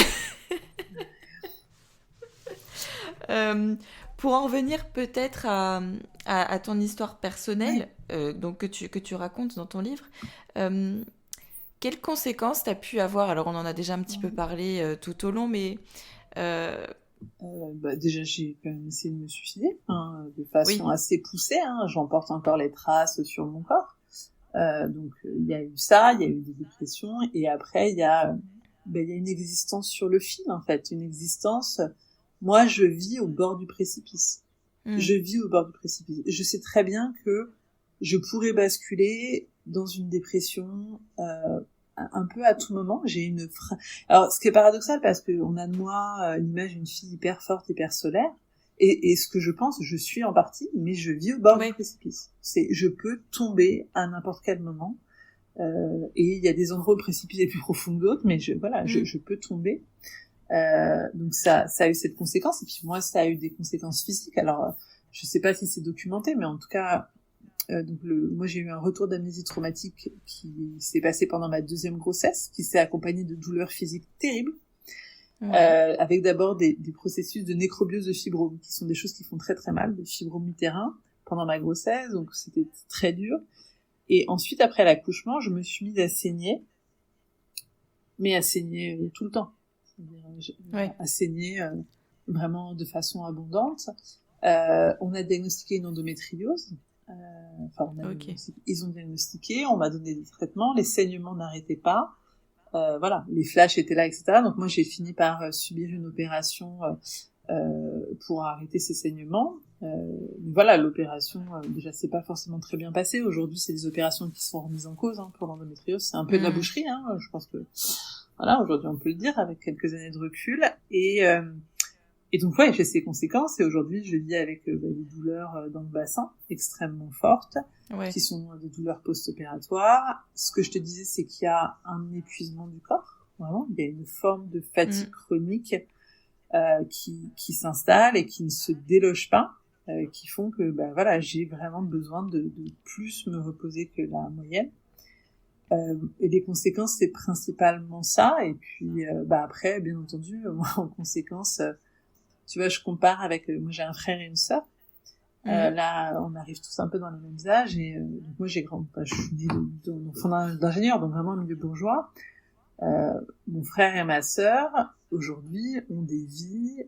Pour en revenir peut-être à ton histoire personnelle, donc que tu racontes dans ton livre, quelles conséquences t'as pu avoir? Alors on en a déjà un petit peu parlé tout au long, mais déjà j'ai quand même essayé de me suicider de façon assez poussée. J'en porte encore les traces sur mon corps. Donc il y a eu ça, il y a eu des dépressions, et après il y a une existence sur le fil, en fait, une existence. Moi, je vis au bord du précipice. Je vis au bord du précipice. Je sais très bien que je pourrais basculer dans une dépression un peu à tout moment. J'ai alors, ce qui est paradoxal, parce que on a de moi l'image d'une fille hyper forte, hyper solaire, et ce que je pense, je suis en partie, mais je vis au bord du précipice. Je peux tomber à n'importe quel moment, et il y a des endroits où le précipice est plus profond que d'autres, mais je peux tomber. Donc ça a eu cette conséquence, et puis moi ça a eu des conséquences physiques. Alors je sais pas si c'est documenté, mais en tout cas moi j'ai eu un retour d'amnésie traumatique qui s'est passé pendant ma 2e grossesse, qui s'est accompagné de douleurs physiques terribles, avec d'abord des processus de nécrobiose de fibromes, qui sont des choses qui font très très mal, de fibromes utérins pendant ma grossesse, donc c'était très dur. Et ensuite, après l'accouchement, je me suis mise à saigner, mais à saigner tout le temps. À saigner vraiment de façon abondante. On a diagnostiqué une endométriose. Ils ont diagnostiqué, on m'a donné des traitements, les saignements n'arrêtaient pas. Les flashs étaient là, etc. Donc moi, j'ai fini par subir une opération pour arrêter ses saignements. Voilà, l'opération, déjà, c'est pas forcément très bien passé. Aujourd'hui, c'est des opérations qui sont remises en cause pour l'endométriose. C'est un peu de la boucherie, je pense que, voilà, aujourd'hui, on peut le dire avec quelques années de recul. Et donc, ouais, j'ai ces conséquences. Et aujourd'hui, je vis avec des douleurs dans le bassin extrêmement fortes, qui sont des douleurs post-opératoires. Ce que je te disais, c'est qu'il y a un épuisement du corps. Vraiment, il y a une forme de fatigue chronique qui s'installe et qui ne se déloge pas, qui font que voilà, j'ai vraiment besoin de plus me reposer que la moyenne. Et les conséquences, c'est principalement ça. Et puis après, bien entendu, moi, en conséquence, tu vois, je compare avec moi, j'ai un frère et une sœur. Là, on arrive tous un peu dans les mêmes âges. Et donc moi, je suis née d'enfant d'ingénieur, donc vraiment milieu bourgeois. Mon frère et ma sœur, aujourd'hui, ont des vies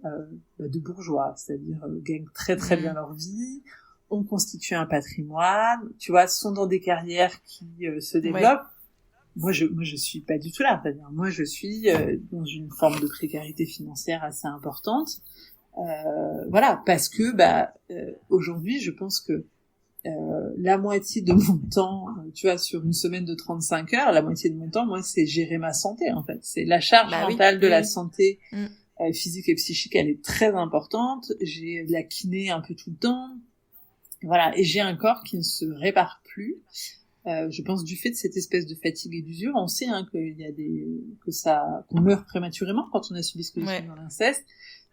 de bourgeois, c'est-à-dire gagnent très très bien leur vie, ont constitué un patrimoine, tu vois, sont dans des carrières qui se développent. Moi, je suis pas du tout là. C'est-à-dire, moi, je suis dans une forme de précarité financière assez importante. Voilà, parce que aujourd'hui, je pense que la moitié de mon temps, tu vois, sur une semaine de 35 heures, la moitié de mon temps, moi, c'est gérer ma santé, en fait. C'est la charge mentale de la santé physique et psychique, elle est très importante. J'ai de la kiné un peu tout le temps. Voilà, et j'ai un corps qui ne se répare plus. Je pense du fait de cette espèce de fatigue et d'usure. On sait qu'il y a qu'on meurt prématurément quand on a subi ce que j'ai dans l'inceste.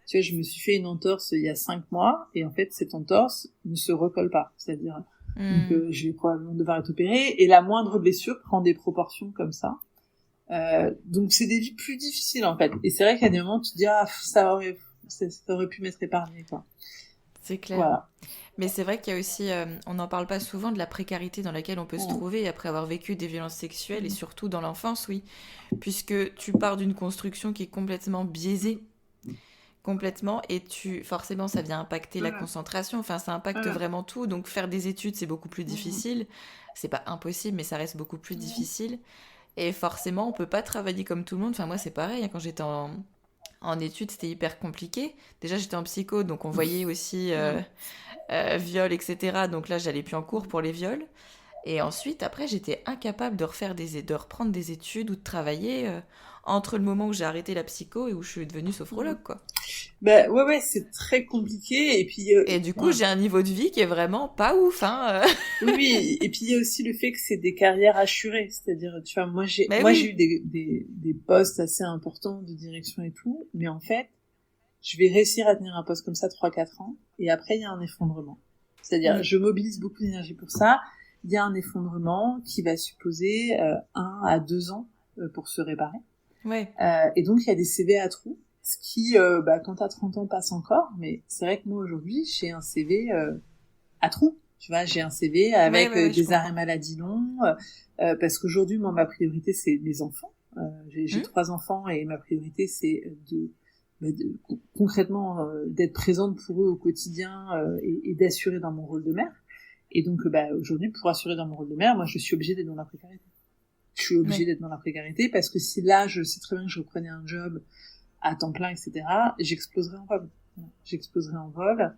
Tu vois, je me suis fait une entorse il y a 5 mois, et en fait, cette entorse ne se recolle pas. C'est-à-dire, je vais probablement devoir être opérée, et la moindre blessure prend des proportions comme ça. Donc, c'est des vies plus difficiles, en fait. Et c'est vrai qu'à des moments, tu te dis, ça aurait pu m'être épargné, quoi. C'est clair. Voilà. Mais c'est vrai qu'il y a aussi, on n'en parle pas souvent, de la précarité dans laquelle on peut se trouver après avoir vécu des violences sexuelles, et surtout dans l'enfance, oui. Puisque tu pars d'une construction qui est complètement biaisée. Complètement, et forcément ça vient impacter la concentration, enfin ça impacte vraiment tout, donc faire des études c'est beaucoup plus difficile, c'est pas impossible mais ça reste beaucoup plus difficile, et forcément on peut pas travailler comme tout le monde, enfin moi c'est pareil, quand j'étais en études c'était hyper compliqué, déjà j'étais en psycho donc on voyait aussi viol etc, donc là j'allais plus en cours pour les viols, et ensuite après j'étais incapable de reprendre des études ou de travailler entre le moment où j'ai arrêté la psycho et où je suis devenue sophrologue, quoi. Ouais, c'est très compliqué, et puis... et du coup, j'ai un niveau de vie qui est vraiment pas ouf, Oui, et puis il y a aussi le fait que c'est des carrières assurées, c'est-à-dire, tu vois, moi j'ai eu des postes assez importants de direction et tout, mais en fait, je vais réussir à tenir un poste comme ça 3-4 ans, et après il y a un effondrement. C'est-à-dire, je mobilise beaucoup d'énergie pour ça, il y a un effondrement qui va supposer 1 à 2 ans pour se réparer. Et donc il y a des CV à trous, ce qui quand t'as 30 ans passe encore, mais c'est vrai que moi aujourd'hui j'ai un CV à trous, tu vois, j'ai un CV avec des arrêts maladie longs, parce qu'aujourd'hui moi ma priorité c'est les enfants, j'ai 3 enfants et ma priorité c'est concrètement d'être présente pour eux au quotidien et d'assurer dans mon rôle de mère. Et donc aujourd'hui, pour assurer dans mon rôle de mère, moi je suis obligée d'être dans la précarité. Je suis obligée d'être dans la précarité parce que si là je sais très bien que je reprenais un job à temps plein, etc., j'exploserais en vol.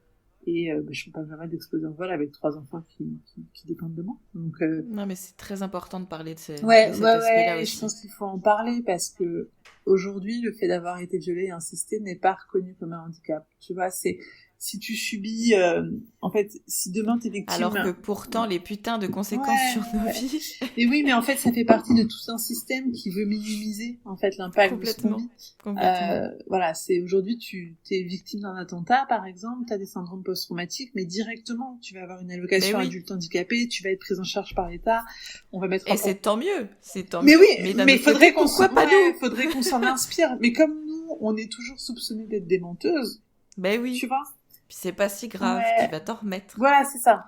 Et je peux pas me permettre d'exploser en vol avec 3 enfants qui dépendent de moi. Donc non, mais c'est très important de parler de cet aspect-là aussi. Je pense qu'il faut en parler parce que aujourd'hui, le fait d'avoir été violée et incestée n'est pas reconnu comme un handicap. Tu vois, c'est si tu subis, en fait, si demain t'es victime... Alors que pourtant, les putains de conséquences sur nos vies... Et oui, mais en fait, ça fait partie de tout un système qui veut minimiser, en fait, l'impact de ce qu'on vit. Voilà, c'est aujourd'hui, t'es victime d'un attentat, par exemple, t'as des syndromes post-traumatiques, mais directement, tu vas avoir une allocation adulte handicapé, tu vas être prise en charge par l'État, on va mettre... Et c'est tant mieux, mais oui, mais faudrait qu'on s'en inspire. Mais comme nous, on est toujours soupçonnés d'être des menteuses, tu vois. Puis c'est pas si grave, tu vas t'en remettre. Voilà, c'est ça.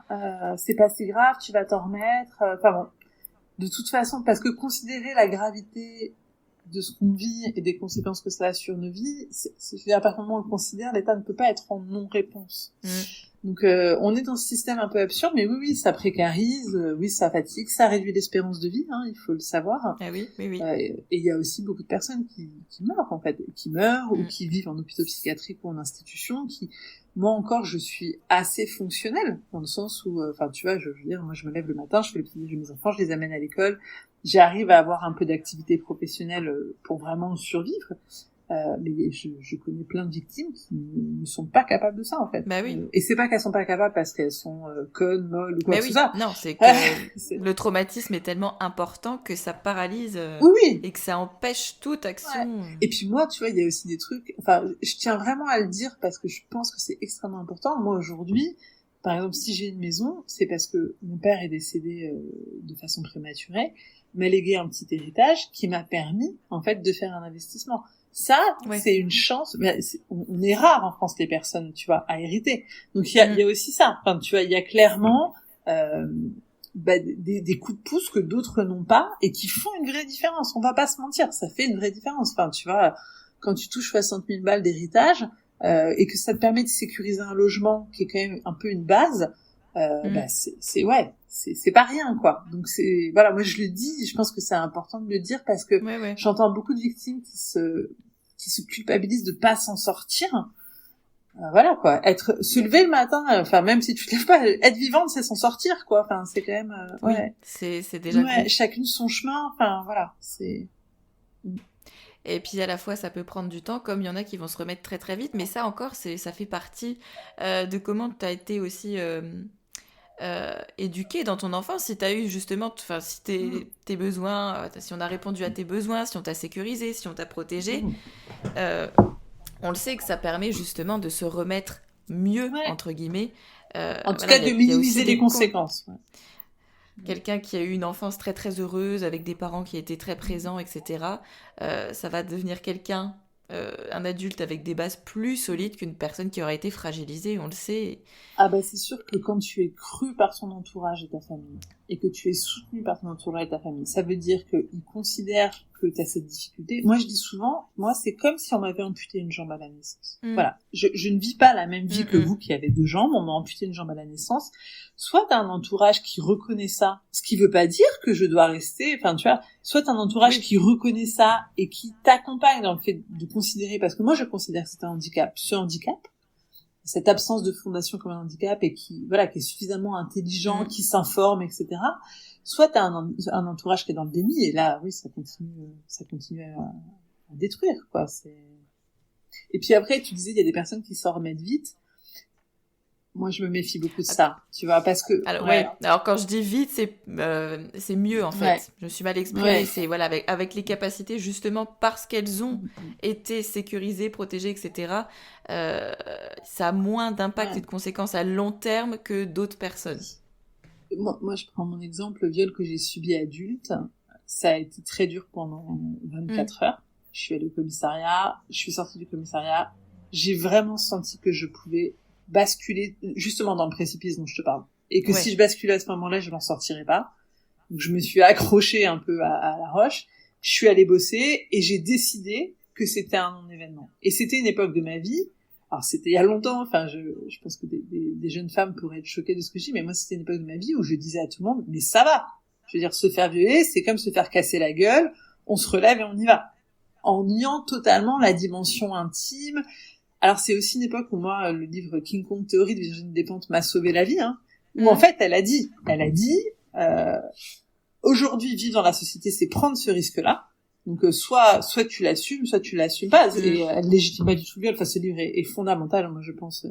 C'est pas si grave, tu vas t'en remettre. Enfin bon, de toute façon, parce que considérer la gravité de ce qu'on vit et des conséquences que ça a sur nos vies, à partir du moment où on le considère, l'État ne peut pas être en non-réponse. Donc on est dans ce système un peu absurde, mais oui, ça précarise, oui, ça fatigue, ça réduit l'espérance de vie, hein, il faut le savoir. Ah oui. Et il y a aussi beaucoup de personnes qui meurent, en fait, ou qui vivent en hôpital psychiatrique ou en institution, moi encore, je suis assez fonctionnelle, dans le sens où, tu vois, je veux dire, moi je me lève le matin, je fais le petit déjeuner de mes enfants, je les amène à l'école, j'arrive à avoir un peu d'activité professionnelle pour vraiment survivre. Mais je connais plein de victimes qui ne sont pas capables de ça, en fait. Bah oui. Et c'est pas qu'elles sont pas capables parce qu'elles sont connes, molles ou quoi que ce soit. Non, c'est que le traumatisme est tellement important que ça paralyse oui. Et que ça empêche toute action. Ouais. Et puis moi, tu vois, il y a aussi des trucs... je tiens vraiment à le dire parce que je pense que c'est extrêmement important. Moi, aujourd'hui, par exemple, si j'ai une maison, c'est parce que mon père est décédé de façon prématurée, m'a légué un petit héritage qui m'a permis, en fait, de faire un investissement. Ça, c'est une chance. Mais on est rare en France, les personnes, tu vois, à hériter. Donc il y a aussi ça. Tu vois, il y a clairement des coups de pouce que d'autres n'ont pas et qui font une vraie différence. On va pas se mentir, ça fait une vraie différence. Tu vois, quand tu touches 60 000 balles d'héritage et que ça te permet de sécuriser un logement qui est quand même un peu une base, c'est pas rien, quoi. Donc moi je le dis, je pense que c'est important de le dire parce que j'entends beaucoup de victimes qui se culpabilisent de pas s'en sortir. Voilà, quoi. Se lever le matin, même si tu te lèves pas, être vivante, c'est s'en sortir, quoi. C'est quand même, c'est déjà cool. Chacune son chemin, voilà, c'est... Et puis à la fois ça peut prendre du temps, comme il y en a qui vont se remettre très très vite, mais ça encore ça fait partie de comment tu as été aussi éduqué dans ton enfance, si tu as eu justement, si tes besoins, si on a répondu à tes besoins, si on t'a sécurisé, si on t'a protégé, on le sait que ça permet justement de se remettre mieux, entre guillemets. En tout cas, de minimiser les conséquences. Quelqu'un qui a eu une enfance très très heureuse, avec des parents qui étaient très présents, etc., ça va devenir quelqu'un, un adulte avec des bases plus solides qu'une personne qui aurait été fragilisée, on le sait. Ah c'est sûr que quand tu es cru par ton entourage et ta famille, et que tu es soutenu par ton entourage et ta famille, ça veut dire qu'ils considèrent que tu as cette difficulté. Moi, je dis souvent, c'est comme si on m'avait amputé une jambe à la naissance. Voilà. Je ne vis pas la même vie que vous qui avez 2 jambes, on m'a amputé une jambe à la naissance. Soit t'as un entourage qui reconnaît ça, ce qui veut pas dire que je dois rester, tu vois, soit t'as un entourage qui reconnaît ça et qui t'accompagne dans le fait de considérer, parce que moi je considère que c'est un handicap, cette absence de fondation comme un handicap et qui est suffisamment intelligent, qui s'informe, etc. Soit t'as un entourage qui est dans le déni, et là, oui, ça continue à détruire, quoi. Et puis après, tu disais, il y a des personnes qui s'en remettent vite. Moi, je me méfie beaucoup de ça, tu vois, parce que... Alors quand je dis vite, c'est mieux, en fait. Je me suis mal exprimée. C'est, avec les capacités, justement, parce qu'elles ont été sécurisées, protégées, etc., ça a moins d'impact et de conséquences à long terme que d'autres personnes. Moi, je prends mon exemple, le viol que j'ai subi adulte. Ça a été très dur pendant 24 heures. Je suis allée au commissariat, je suis sortie du commissariat. J'ai vraiment senti que je pouvais basculer justement dans le précipice dont je te parle. Et que si je basculais à ce moment-là, je m'en sortirais pas. Donc je me suis accrochée un peu à la roche. Je suis allée bosser et j'ai décidé que c'était un non-événement. Et c'était une époque de ma vie. Alors c'était il y a longtemps, je pense que des jeunes femmes pourraient être choquées de ce que je dis, mais moi c'était une époque de ma vie où je disais à tout le monde, mais ça va. Je veux dire, se faire violer, c'est comme se faire casser la gueule, on se relève et on y va. En niant totalement la dimension intime. Alors c'est aussi une époque où moi, le livre King Kong Théorie de Virginie Despentes m'a sauvé la vie, où en fait elle a dit, aujourd'hui vivre dans la société, c'est prendre ce risque-là. Donc soit tu l'assumes, soit tu l'assumes pas. Et elle légitime pas du tout le viol. Ce livre est fondamental, moi je pense,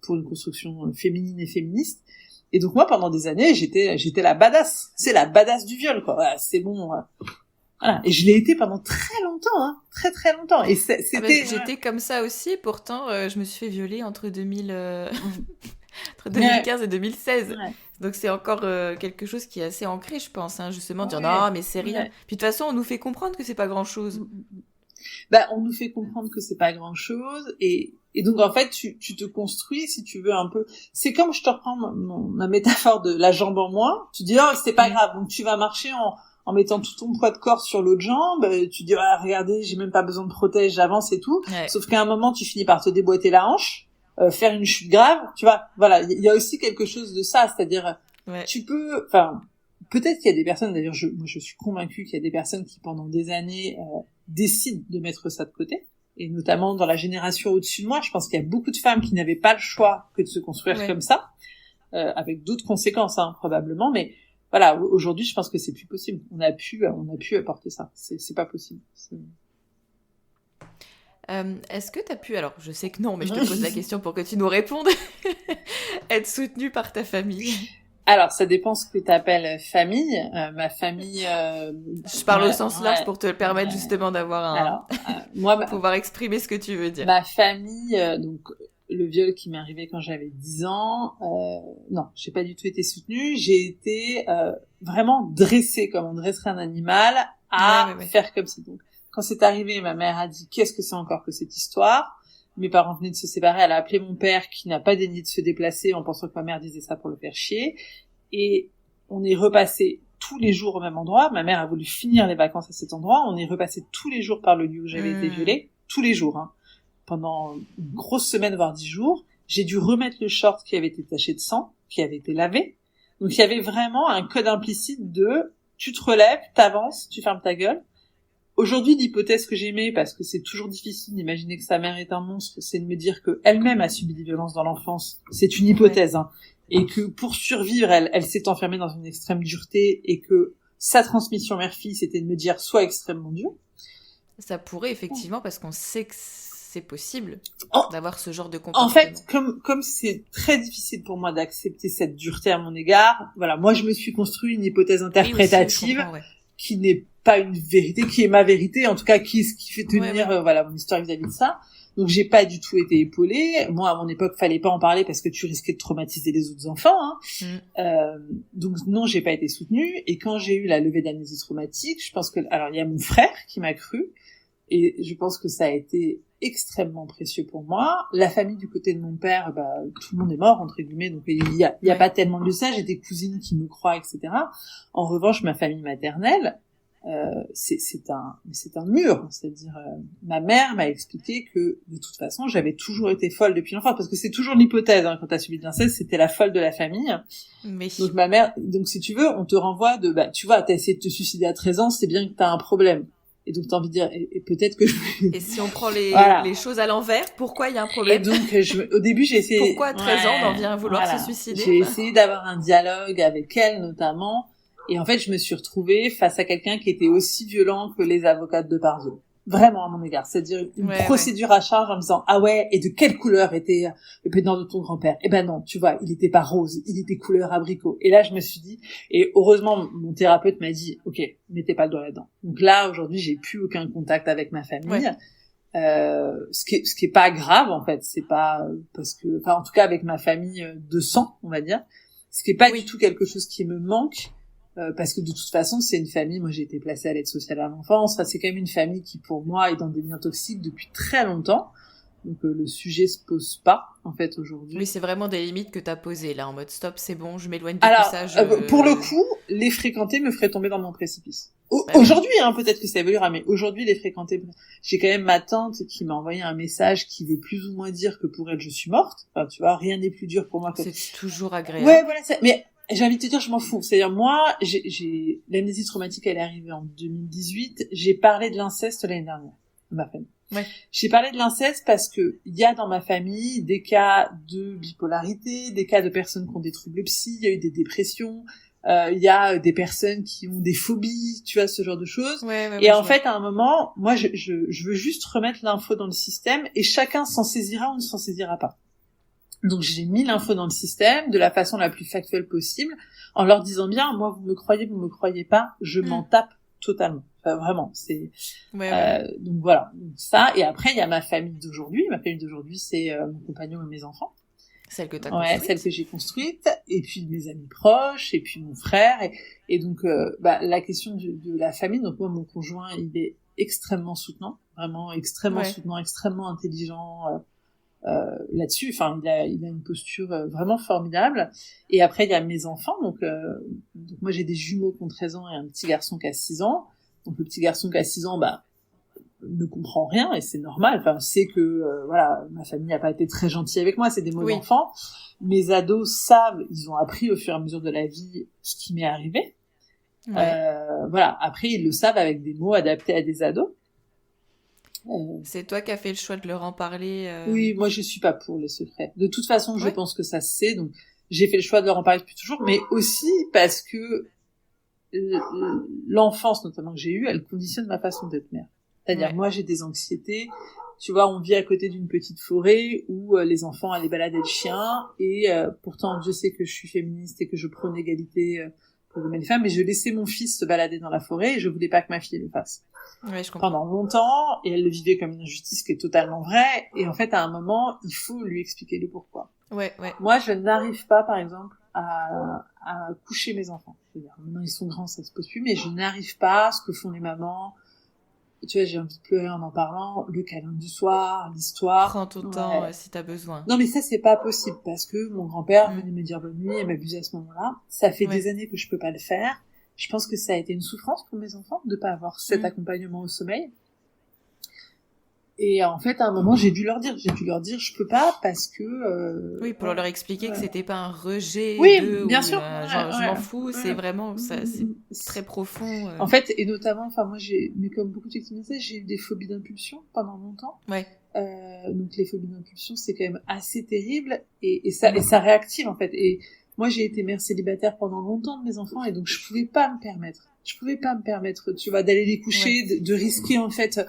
pour une construction féminine et féministe. Et donc moi pendant des années j'étais la badass. C'est la badass du viol, quoi. Voilà, c'est bon. Voilà. Et je l'ai été pendant très longtemps, très très longtemps. Et c'était. J'étais comme ça aussi. Pourtant je me suis fait violer entre 2015 et 2016. Donc c'est encore quelque chose qui est assez ancré, je pense, justement, dire non, mais c'est rien. Puis de toute façon, on nous fait comprendre que c'est pas grand-chose. On nous fait comprendre que c'est pas grand-chose, et donc en fait, tu te construis, si tu veux, un peu. C'est comme, je te reprends ma métaphore de la jambe en moins. Tu dis c'est pas grave, donc tu vas marcher en en mettant tout ton poids de corps sur l'autre jambe, tu dis ah regardez, j'ai même pas besoin de protège, j'avance et tout. Ouais. Sauf qu'à un moment tu finis par te déboîter la hanche, faire une chute grave, tu vois. Voilà, il y a aussi quelque chose de ça, c'est-à-dire tu peux, enfin peut-être qu'il y a des personnes, d'ailleurs moi je suis convaincue qu'il y a des personnes qui pendant des années décident de mettre ça de côté. Et notamment dans la génération au-dessus de moi, je pense qu'il y a beaucoup de femmes qui n'avaient pas le choix que de se construire comme ça, avec d'autres conséquences probablement, mais voilà, aujourd'hui je pense que c'est plus possible. On a pu apporter ça, c'est pas possible. Est-ce que tu as pu, alors je sais que non, mais je te pose la question pour que tu nous répondes, être soutenue par ta famille? Alors, ça dépend ce que tu appelles famille. Ma famille... je parle au sens large pour te permettre justement d'avoir pouvoir exprimer ce que tu veux dire. Ma famille, donc le viol qui m'est arrivé quand j'avais 10 ans, non, j'ai pas du tout été soutenue. J'ai été vraiment dressée comme on dresserait un animal à faire comme ça. Donc, quand c'est arrivé, ma mère a dit « Qu'est-ce que c'est encore que cette histoire ?» Mes parents venaient de se séparer, elle a appelé mon père qui n'a pas daigné de se déplacer en pensant que ma mère disait ça pour le faire chier. Et on est repassé tous les jours au même endroit. Ma mère a voulu finir les vacances à cet endroit. On est repassé tous les jours par le lieu où j'avais été violée. Tous les jours, pendant une grosse semaine, voire 10 jours. J'ai dû remettre le short qui avait été taché de sang, qui avait été lavé. Donc il y avait vraiment un code implicite de tu te relèves, t'avances, tu fermes ta gueule. Aujourd'hui, l'hypothèse que j'aimais, parce que c'est toujours difficile d'imaginer que sa mère est un monstre, c'est de me dire qu'elle-même a subi des violences dans l'enfance. C'est une hypothèse, et que pour survivre, elle s'est enfermée dans une extrême dureté, et que sa transmission mère-fille, c'était de me dire sois extrêmement dur. Ça pourrait effectivement, parce qu'on sait que c'est possible d'avoir ce genre de comportement. En fait, comme c'est très difficile pour moi d'accepter cette dureté à mon égard, voilà, moi je me suis construit une hypothèse interprétative qui n'est pas une vérité, qui est ma vérité, en tout cas qui fait tenir mon histoire vis-à-vis de ça. Donc j'ai pas du tout été épaulée. Moi à mon époque fallait pas en parler parce que tu risquais de traumatiser les autres enfants. Donc non, j'ai pas été soutenue. Et quand j'ai eu la levée d'amnésie traumatique, je pense que il y a mon frère qui m'a cru et je pense que ça a été extrêmement précieux pour moi. La famille du côté de mon père, tout le monde est mort entre guillemets, donc il y a pas tellement de ça. J'ai des cousines qui me croient, etc. En revanche, ma famille maternelle, c'est un mur, c'est-à-dire ma mère m'a expliqué que de toute façon j'avais toujours été folle depuis l'enfance, parce que c'est toujours l'hypothèse quand t'as subi de l'inceste, c'était la folle de la famille. Donc ma mère, donc si tu veux, on te renvoie de tu vois, t'as essayé de te suicider à 13 ans, c'est bien que t'as un problème. Et donc t'as envie de dire et peut-être que et si on prend les choses à l'envers, pourquoi il y a un problème? Et donc au début j'ai essayé, pourquoi à 13 ans on en vient à vouloir se suicider? J'ai essayé d'avoir un dialogue avec elle notamment. Et en fait, je me suis retrouvée face à quelqu'un qui était aussi violent que les avocats de Depardieu. Vraiment à mon égard. C'est-à-dire une procédure à charge en me disant, ah ouais, et de quelle couleur était le pédant de ton grand-père? Eh ben non, tu vois, il était pas rose, il était couleur abricot. Et là, je me suis dit, et heureusement, mon thérapeute m'a dit, ok, mettez pas le doigt là-dedans. Donc là, aujourd'hui, j'ai plus aucun contact avec ma famille. Ce qui est pas grave, en fait. C'est pas, parce que, enfin, en tout cas, avec ma famille de sang, on va dire. Ce qui est pas du tout quelque chose qui me manque. Parce que de toute façon, c'est une famille, moi j'ai été placée à l'aide sociale à l'enfance, c'est quand même une famille qui pour moi est dans des liens toxiques depuis très longtemps, donc le sujet se pose pas en fait aujourd'hui. Oui, c'est vraiment des limites que t'as posées là, en mode stop, c'est bon, je m'éloigne de tout ça. Pour le coup, les fréquenter me ferait tomber dans mon précipice. Aujourd'hui, peut-être que ça évoluera, mais aujourd'hui les fréquenter, j'ai quand même ma tante qui m'a envoyé un message qui veut plus ou moins dire que pour elle je suis morte, enfin tu vois, rien n'est plus dur pour moi que... C'est toujours agréable. Ouais, voilà, mais j'ai envie de te dire, je m'en fous. C'est-à-dire, moi, l'amnésie traumatique, elle est arrivée en 2018. J'ai parlé de l'inceste l'année dernière, dans ma famille. J'ai parlé de l'inceste parce que il y a dans ma famille des cas de bipolarité, des cas de personnes qui ont des troubles psy, il y a eu des dépressions, il y a des personnes qui ont des phobies, tu vois, ce genre de choses. Et en fait, à un moment, moi, je veux juste remettre l'info dans le système et chacun s'en saisira ou ne s'en saisira pas. Donc j'ai mis l'info dans le système de la façon la plus factuelle possible, en leur disant bien, moi vous me croyez pas, je m'en tape totalement. Enfin, vraiment, c'est donc voilà, donc ça. Et après il y a ma famille d'aujourd'hui. Ma famille d'aujourd'hui, c'est mon compagnon et mes enfants. Celle que t'as construite. Celle que j'ai construite. Et puis mes amis proches, et puis mon frère. Et donc la question de la famille. Donc moi mon conjoint, il est extrêmement soutenant, vraiment extrêmement soutenant, extrêmement intelligent. là-dessus. Enfin, il a une posture vraiment formidable. Et après, il y a mes enfants. Donc moi, j'ai des jumeaux qui ont 13 ans et un petit garçon qui a 6 ans. Donc le petit garçon qui a 6 ans, ne comprend rien et c'est normal. Enfin, c'est que voilà, ma famille n'a pas été très gentille avec moi. C'est des mauvais enfants. Mes ados savent, ils ont appris au fur et à mesure de la vie ce qui m'est arrivé. Voilà. Après, ils le savent avec des mots adaptés à des ados. C'est toi qui as fait le choix de leur en parler. Oui, moi je suis pas pour les secrets. De toute façon, je pense que ça se sait, donc j'ai fait le choix de leur en parler depuis toujours, mais aussi parce que l'enfance notamment que j'ai eue, elle conditionne ma façon d'être mère. C'est-à-dire, moi j'ai des anxiétés. Tu vois, on vit à côté d'une petite forêt où les enfants allaient balader le chien, et pourtant Dieu sait que je suis féministe et que je prône l'égalité pour les femmes, mais je laissais mon fils se balader dans la forêt et je voulais pas que ma fille le fasse. Ouais, je comprends. Pendant longtemps, et elle le vivait comme une injustice qui est totalement vraie, et en fait, à un moment, il faut lui expliquer le pourquoi. Ouais. Moi, je n'arrive pas, par exemple, à coucher mes enfants. C'est-à-dire, maintenant, ils sont grands, ça se pose plus, mais je n'arrive pas à ce que font les mamans. Tu vois, j'ai envie de pleurer en parlant, le câlin du soir, l'histoire. Prends ton temps si t'as besoin. Non, mais ça, c'est pas possible, parce que mon grand-père venait me dire bonne nuit et m'abusait à ce moment-là. Ça fait des années que je peux pas le faire. Je pense que ça a été une souffrance pour mes enfants de pas avoir cet accompagnement au sommeil. Et en fait, à un moment, j'ai dû leur dire, je peux pas parce que... pour leur expliquer que c'était pas un rejet bien sûr. Je m'en fous, c'est vraiment, ça, c'est très profond. En fait, et notamment, enfin, moi, mais comme beaucoup de victimes, j'ai eu des phobies d'impulsion pendant longtemps. Donc les phobies d'impulsion, c'est quand même assez terrible, et ça réactive, en fait. Et moi, j'ai été mère célibataire pendant longtemps de mes enfants, et donc je pouvais pas me permettre, tu vois, d'aller les coucher, de risquer, en fait,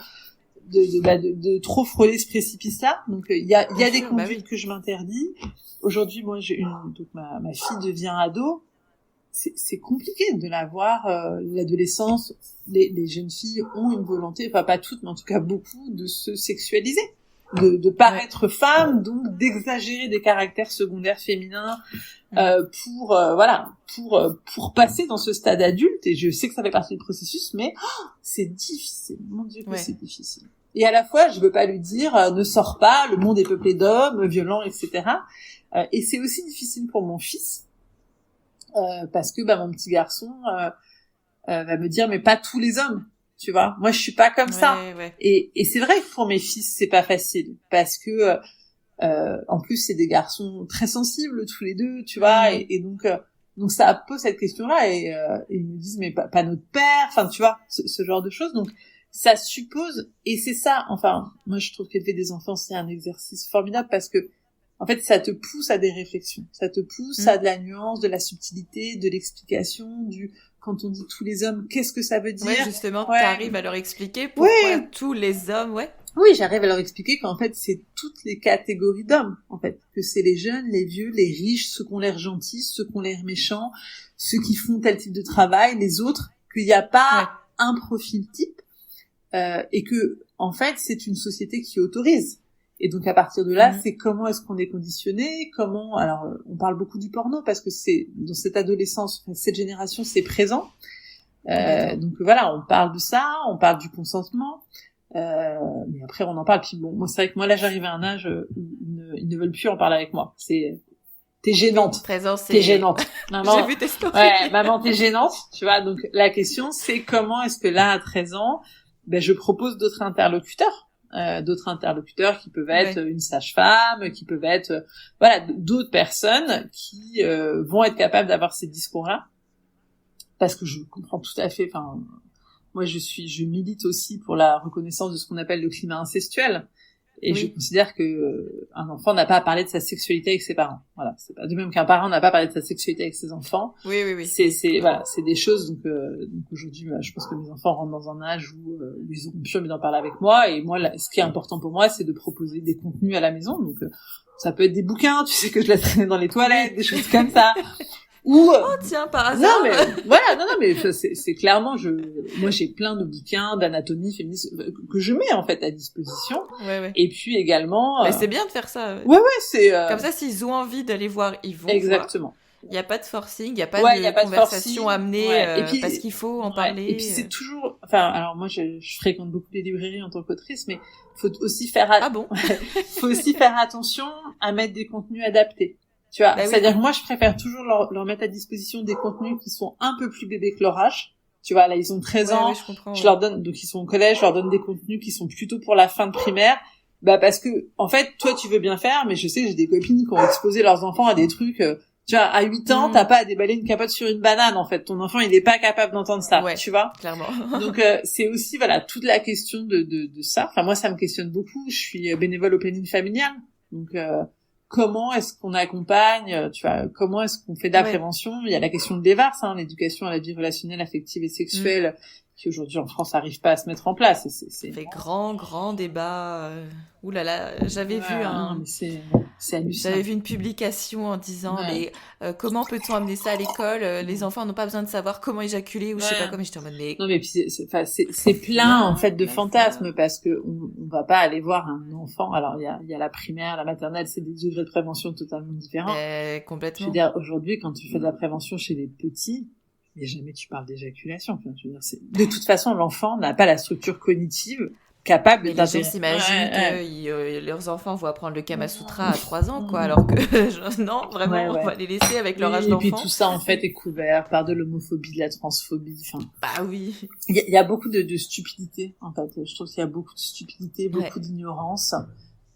de trop frôler ce précipice-là. Donc il y a des conduites que je m'interdis. Aujourd'hui, moi, donc ma fille devient ado. C'est compliqué de la voir. L'adolescence, les jeunes filles ont une volonté, enfin pas toutes, mais en tout cas beaucoup, de se sexualiser, de paraître femme, donc d'exagérer des caractères secondaires féminins pour passer dans ce stade adulte. Et je sais que ça fait partie du processus, mais c'est difficile. Mon Dieu, que c'est difficile. Et à la fois, je veux pas lui dire ne sors pas, le monde est peuplé d'hommes violents, etc. Et c'est aussi difficile pour mon fils parce que mon petit garçon va me dire mais pas tous les hommes, tu vois. Moi, je suis pas comme ça. Et c'est vrai que pour mes fils, c'est pas facile parce que en plus, c'est des garçons très sensibles tous les deux, tu vois. Et donc ça pose cette question-là et ils me disent mais pas notre père, enfin tu vois, ce genre de choses. Donc ça suppose, et c'est ça, enfin moi je trouve qu'élever des enfants c'est un exercice formidable parce que en fait ça te pousse à des réflexions, ça te pousse à de la nuance, de la subtilité, de l'explication, quand on dit tous les hommes, qu'est-ce que ça veut dire? Justement, t'arrives à leur expliquer pourquoi tous les hommes, Oui, j'arrive à leur expliquer qu'en fait, c'est toutes les catégories d'hommes, en fait. Que c'est les jeunes, les vieux, les riches, ceux qui ont l'air gentils, ceux qui ont l'air méchants, ceux qui font tel type de travail, les autres, qu'il n'y a pas un profil type, et que, en fait, c'est une société qui autorise. Et donc, à partir de là, c'est comment est-ce qu'on est conditionné, alors, on parle beaucoup du porno parce que c'est, dans cette adolescence, cette génération, c'est présent. Donc voilà, on parle de ça, on parle du consentement. Mais après on en parle, puis bon, moi c'est vrai que moi là j'arrive à un âge où ils ne veulent plus en parler avec moi. T'es gênante. 13 ans, t'es gênante. Maman, j'ai vu tes stories. Maman, t'es gênante, tu vois. Donc la question c'est comment est-ce que là à 13 ans, je propose d'autres interlocuteurs qui peuvent être une sage-femme, qui peuvent être d'autres personnes qui vont être capables d'avoir ces discours-là. Parce que je comprends tout à fait, enfin moi, je milite aussi pour la reconnaissance de ce qu'on appelle le climat incestuel. Et je considère que un enfant n'a pas à parler de sa sexualité avec ses parents. Voilà. C'est pas de même qu'un parent n'a pas à parler de sa sexualité avec ses enfants. Oui. C'est des choses, donc aujourd'hui, je pense que mes enfants rentrent dans un âge où ils auront plus envie d'en parler avec moi. Et moi, ce qui est important pour moi, c'est de proposer des contenus à la maison. Donc, ça peut être des bouquins, tu sais, que je laisse traîner dans les toilettes, des choses comme ça. Ou oh tiens, par hasard. Non mais c'est clairement moi j'ai plein de bouquins d'anatomie féministe que je mets en fait à disposition. Et puis également mais c'est bien de faire ça. C'est comme ça s'ils ont envie d'aller voir, ils vont exactement. voir. Il y a pas de forcing, il y a pas ouais, il y a de pas de conversation forcing. amenée Ouais. Et puis, parce qu'il faut en ouais. Et puis parler. c'est toujours, enfin, alors moi je fréquente beaucoup les librairies en tant qu'autrice, mais faut aussi faire, Ah bon? faut aussi faire attention à mettre des contenus adaptés. Tu vois, Bah oui. c'est-à-dire que moi je préfère toujours leur mettre à disposition des contenus qui sont un peu plus bébés que leur âge. Tu vois, là ils ont 13 ans, Ouais, je comprends. je leur donne, donc ils sont au collège, je leur donne des contenus qui sont plutôt pour la fin de primaire. Bah parce que en fait, toi tu veux bien faire, mais je sais que j'ai des copines qui ont exposé leurs enfants à des trucs. Tu vois, à 8 ans, t'as pas à déballer une capote sur une banane, en fait. Ton enfant, il est pas capable d'entendre ça, Ouais, tu vois. clairement. Donc, c'est aussi, voilà, toute la question de ça. Enfin, moi, ça me questionne beaucoup. Je suis bénévole au planning familial. Donc, comment est-ce qu'on accompagne, tu vois, comment est-ce qu'on fait de la prévention? Il y a la question de l'EVARS, hein, l'éducation à la vie relationnelle, affective et sexuelle, qui aujourd'hui en France n'arrive pas à se mettre en place. C'est fait grand débat. Ouh là là, j'avais vu c'est hallucinant. J'avais vu une publication en disant mais comment peut-on amener ça à l'école? Les enfants n'ont pas besoin de savoir comment éjaculer ou je sais pas quoi. Mais j'étais en mode mais non mais puis c'est plein en fait de fantasmes parce que on va pas aller voir un enfant. Alors il y a la primaire, la maternelle, c'est des degrés de prévention totalement différents. Complètement. Je veux dire aujourd'hui quand tu fais de la prévention chez les petits, mais jamais tu parles d'éjaculation. Enfin, je veux dire, de toute façon l'enfant n'a pas la structure cognitive capable mais d'intégrer. Les gens s'imaginent que leurs enfants vont apprendre le Kama Sutra à 3 ans, quoi, alors que non, vraiment, on va les laisser avec leur âge d'enfant. Et puis tout ça, en fait, est couvert par de l'homophobie, de la transphobie, enfin. Bah oui. Il y a beaucoup de stupidité, en fait. Je trouve qu'il y a beaucoup de stupidité, beaucoup d'ignorance.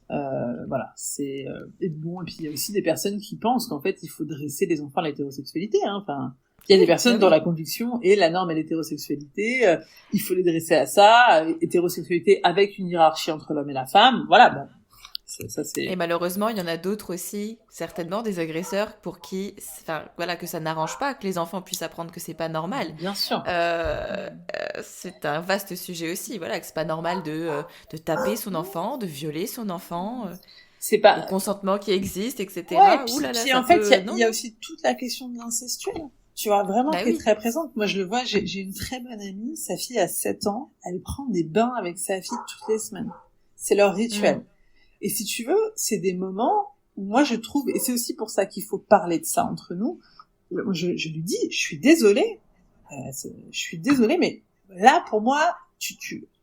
Voilà, c'est et bon. Et puis il y a aussi des personnes qui pensent qu'en fait, il faut dresser les enfants à l'hétérosexualité, hein. Enfin. Il y a des personnes dont la conviction est la norme est l'hétérosexualité, il faut les dresser à ça, hétérosexualité avec une hiérarchie entre l'homme et la femme, voilà. Bon, ça c'est. Et malheureusement, il y en a d'autres aussi, certainement des agresseurs pour qui, enfin voilà, que ça n'arrange pas que les enfants puissent apprendre que c'est pas normal. Bien sûr. C'est un vaste sujet aussi, voilà, que c'est pas normal de taper son enfant, de violer son enfant. C'est pas le consentement qui existe, etc. Ouais, ouh là là, puis en fait, il y a aussi toute la question de l'incestuel. Tu vois, vraiment, qui est très présente. Moi, je le vois, j'ai une très bonne amie, sa fille a 7 ans, elle prend des bains avec sa fille toutes les semaines. C'est leur rituel. Et si tu veux, c'est des moments où moi, je trouve, et c'est aussi pour ça qu'il faut parler de ça entre nous, je lui dis, je suis désolée, mais là, pour moi,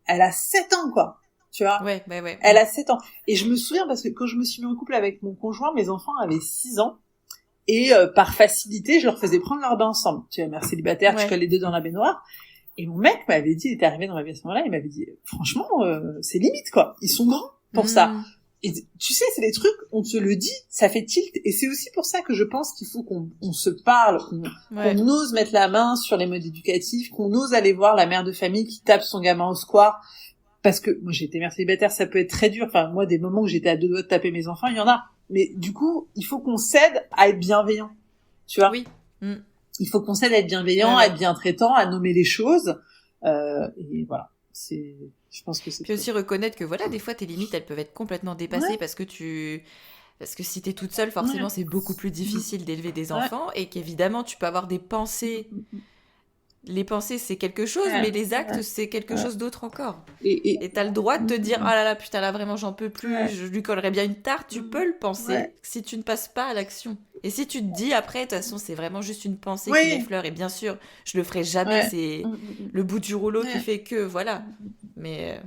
elle a 7 ans, quoi. Tu vois? Ouais. Elle a 7 ans. Et je me souviens, parce que quand je me suis mis en couple avec mon conjoint, mes enfants avaient 6 ans. Et par facilité, je leur faisais prendre leur bain ensemble. Tu vois, mère célibataire, tu colles les deux dans la baignoire. Et mon mec m'avait dit, il était arrivé dans ma vie à ce moment-là, il m'avait dit, franchement, c'est limite, quoi. Ils sont grands pour ça. Et tu sais, c'est des trucs, on te le dit, ça fait tilt. Et c'est aussi pour ça que je pense qu'il faut qu'on se parle, qu'on ose mettre la main sur les modes éducatifs, qu'on ose aller voir la mère de famille qui tape son gamin au square. Parce que moi, j'ai été mère célibataire, ça peut être très dur. Enfin, moi, des moments où j'étais à 2 doigts de taper mes enfants, il y en a. Mais du coup, il faut qu'on s'aide à être bienveillant. Tu vois? Oui. Il faut qu'on s'aide à être bienveillant, à être bien traitant, à nommer les choses. Et voilà. Je pense que c'est. Puis aussi reconnaître que voilà, des fois tes limites, elles peuvent être complètement dépassées parce que si t'es toute seule, forcément, c'est beaucoup plus difficile d'élever des enfants et qu'évidemment, tu peux avoir des pensées. Les pensées, c'est quelque chose, mais les actes, c'est quelque chose d'autre encore. Et t'as le droit de te dire, ah là là, putain, là, vraiment, j'en peux plus, je lui collerais bien une tarte, tu peux le penser si tu ne passes pas à l'action. Et si tu te dis, après, de toute façon, c'est vraiment juste une pensée qui m'effleure, et bien sûr, je le ferai jamais, c'est le bout du rouleau qui fait que, voilà. Mais...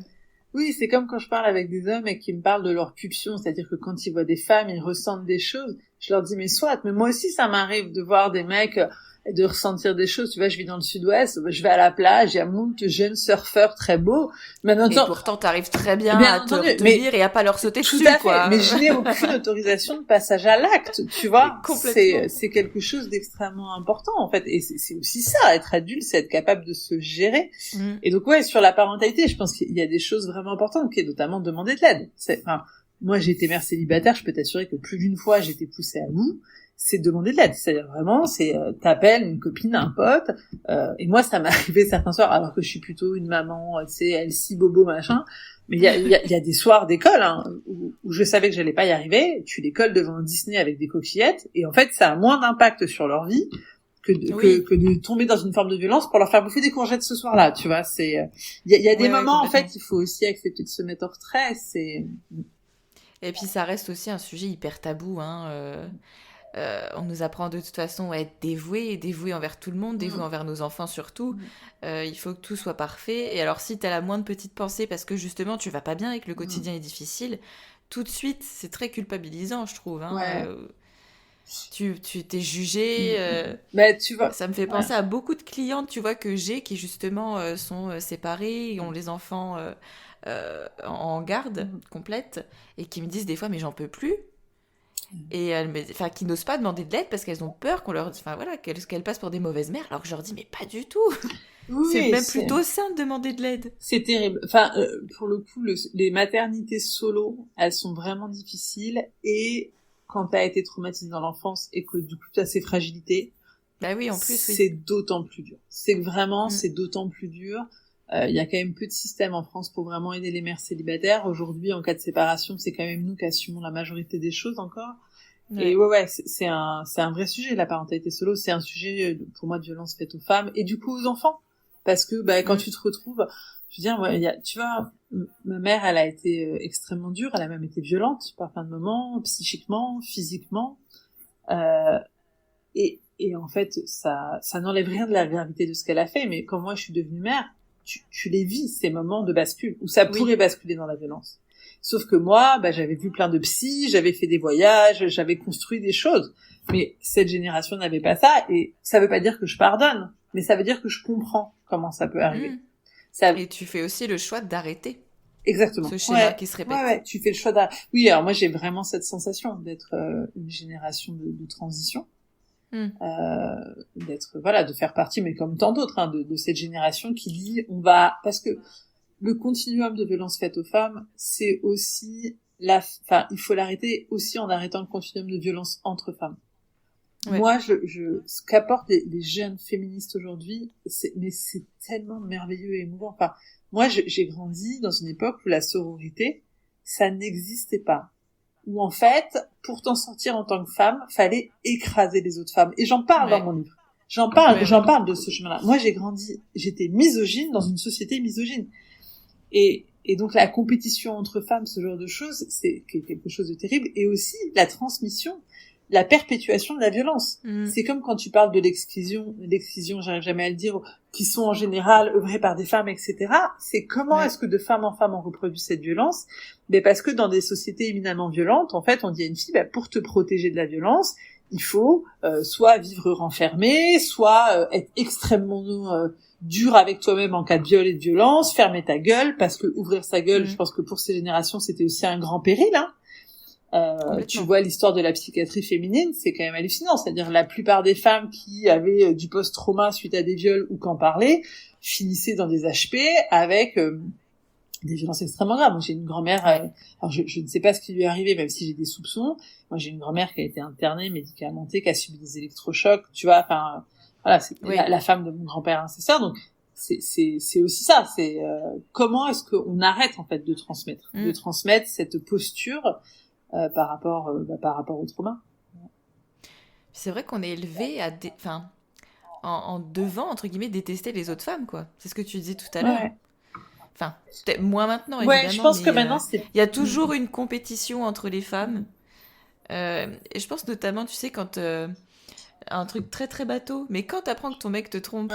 Oui, c'est comme quand je parle avec des hommes et qu'ils me parlent de leur pulsion, c'est-à-dire que quand ils voient des femmes, ils ressentent des choses. Je leur dis, mais soit, mais moi aussi, ça m'arrive de voir des mecs... de ressentir des choses. Tu vois, je vis dans le sud-ouest, je vais à la plage, il y a moult jeunes surfeurs très beaux. Et pourtant, t'arrives très bien à te retenir et à pas leur sauter dessus, quoi. Mais je n'ai aucune autorisation de passage à l'acte, tu vois. C'est quelque chose d'extrêmement important, en fait. Et c'est aussi ça, être adulte, c'est être capable de se gérer. Et donc, sur la parentalité, je pense qu'il y a des choses vraiment importantes, qui est notamment demander de l'aide. Moi, j'ai été mère célibataire, je peux t'assurer que plus d'une fois, j'ai été poussée à bout. C'est demander de l'aide, c'est-à-dire vraiment, t'appelles une copine, un pote, et moi ça m'est arrivé certains soirs, alors que je suis plutôt une maman, tu sais, Elsie, bobo, machin, mais il y a des soirs d'école, hein, où je savais que j'allais pas y arriver, tu les colles devant un Disney avec des coquillettes, et en fait ça a moins d'impact sur leur vie que de tomber dans une forme de violence pour leur faire bouffer des courgettes ce soir-là, tu vois, il y a des moments, en fait, il faut aussi accepter de se mettre en retrait, Et puis ça reste aussi un sujet hyper tabou, hein, on nous apprend de toute façon à être dévoué envers tout le monde, dévoué envers nos enfants surtout. Il faut que tout soit parfait. Et alors si t'as la moindre petite pensée parce que justement tu vas pas bien et que le quotidien est difficile, tout de suite c'est très culpabilisant, je trouve. Tu t'es jugé. Tu vois. Ça me fait penser à beaucoup de clientes, tu vois, que j'ai qui justement sont séparées, et ont les enfants en garde complète et qui me disent des fois mais j'en peux plus. Et qui n'osent pas demander de l'aide parce qu'elles ont peur qu'on leur dise, qu'elles passent pour des mauvaises mères, alors que je leur dis mais pas du tout. C'est même plutôt sain de demander de l'aide. C'est terrible. Pour le coup, les maternités solo, elles sont vraiment difficiles, et quand t'as été traumatisé dans l'enfance et que du coup t'as ces fragilités, bah oui, en plus, c'est d'autant plus dur. C'est d'autant plus dur. Il y a quand même peu de systèmes en France pour vraiment aider les mères célibataires. Aujourd'hui, en cas de séparation, c'est quand même nous qui assumons la majorité des choses encore. Ouais. Et c'est un vrai sujet, la parentalité solo. C'est un sujet, pour moi, de violence faite aux femmes et du coup aux enfants. Parce que quand tu te retrouves, je veux dire, tu vois, ma mère, elle a été extrêmement dure, elle a même été violente par plein de moments, psychiquement, physiquement. Et en fait, ça n'enlève rien de la gravité de ce qu'elle a fait, mais quand moi je suis devenue mère, tu les vis, ces moments de bascule, où ça pourrait basculer dans la violence. Sauf que moi, j'avais vu plein de psys, j'avais fait des voyages, j'avais construit des choses. Mais cette génération n'avait pas ça, et ça veut pas dire que je pardonne, mais ça veut dire que je comprends comment ça peut arriver. Et tu fais aussi le choix d'arrêter. Exactement. Ce schéma qui se répète. Ouais, tu fais le choix d'arrêter. Oui, alors moi j'ai vraiment cette sensation d'être une génération de transition. De faire partie, mais comme tant d'autres, de cette génération qui dit parce que le continuum de violence faite aux femmes, c'est aussi il faut l'arrêter aussi en arrêtant le continuum de violence entre femmes. Ouais. Moi, ce qu'apportent les jeunes féministes aujourd'hui, c'est tellement merveilleux et émouvant. Enfin, moi, j'ai grandi dans une époque où la sororité, ça n'existait pas. Où en fait, pour t'en sortir en tant que femme, fallait écraser les autres femmes. Et j'en parle dans mon livre. J'en parle de ce chemin-là. Moi, j'étais misogyne dans une société misogyne. Et donc la compétition entre femmes, ce genre de choses, c'est quelque chose de terrible. Et aussi la transmission, la perpétuation de la violence. C'est comme quand tu parles de l'excision, j'arrive jamais à le dire, qui sont en général œuvrées par des femmes, etc. C'est comment est-ce que de femme en femme on reproduit cette violence? Parce que dans des sociétés éminemment violentes, en fait, on dit à une fille, pour te protéger de la violence, il faut soit vivre renfermé, soit être extrêmement dur avec toi-même en cas de viol et de violence, fermer ta gueule, parce que ouvrir sa gueule, je pense que pour ces générations, c'était aussi un grand péril, tu vois l'histoire de la psychiatrie féminine, c'est quand même hallucinant. C'est-à-dire la plupart des femmes qui avaient du post-trauma suite à des viols ou qu'en parlaient finissaient dans des HP avec des violences extrêmement graves. Moi, j'ai une grand-mère, alors je ne sais pas ce qui lui est arrivé, même si j'ai des soupçons. Moi, j'ai une grand-mère qui a été internée, médicamentée, qui a subi des électrochocs. Tu vois, voilà, c'est la femme de mon grand-père ancesteur. Donc c'est aussi ça. C'est comment est-ce qu'on arrête en fait de transmettre cette posture par rapport au trauma. C'est vrai qu'on est élevé à en devant entre guillemets détester les autres femmes, quoi. C'est ce que tu disais tout à l'heure. Enfin, peut-être moins maintenant évidemment. Ouais, je pense que maintenant il y a toujours une compétition entre les femmes. Et je pense notamment, tu sais, quand un truc très très bateau, mais quand t'apprends que ton mec te trompe.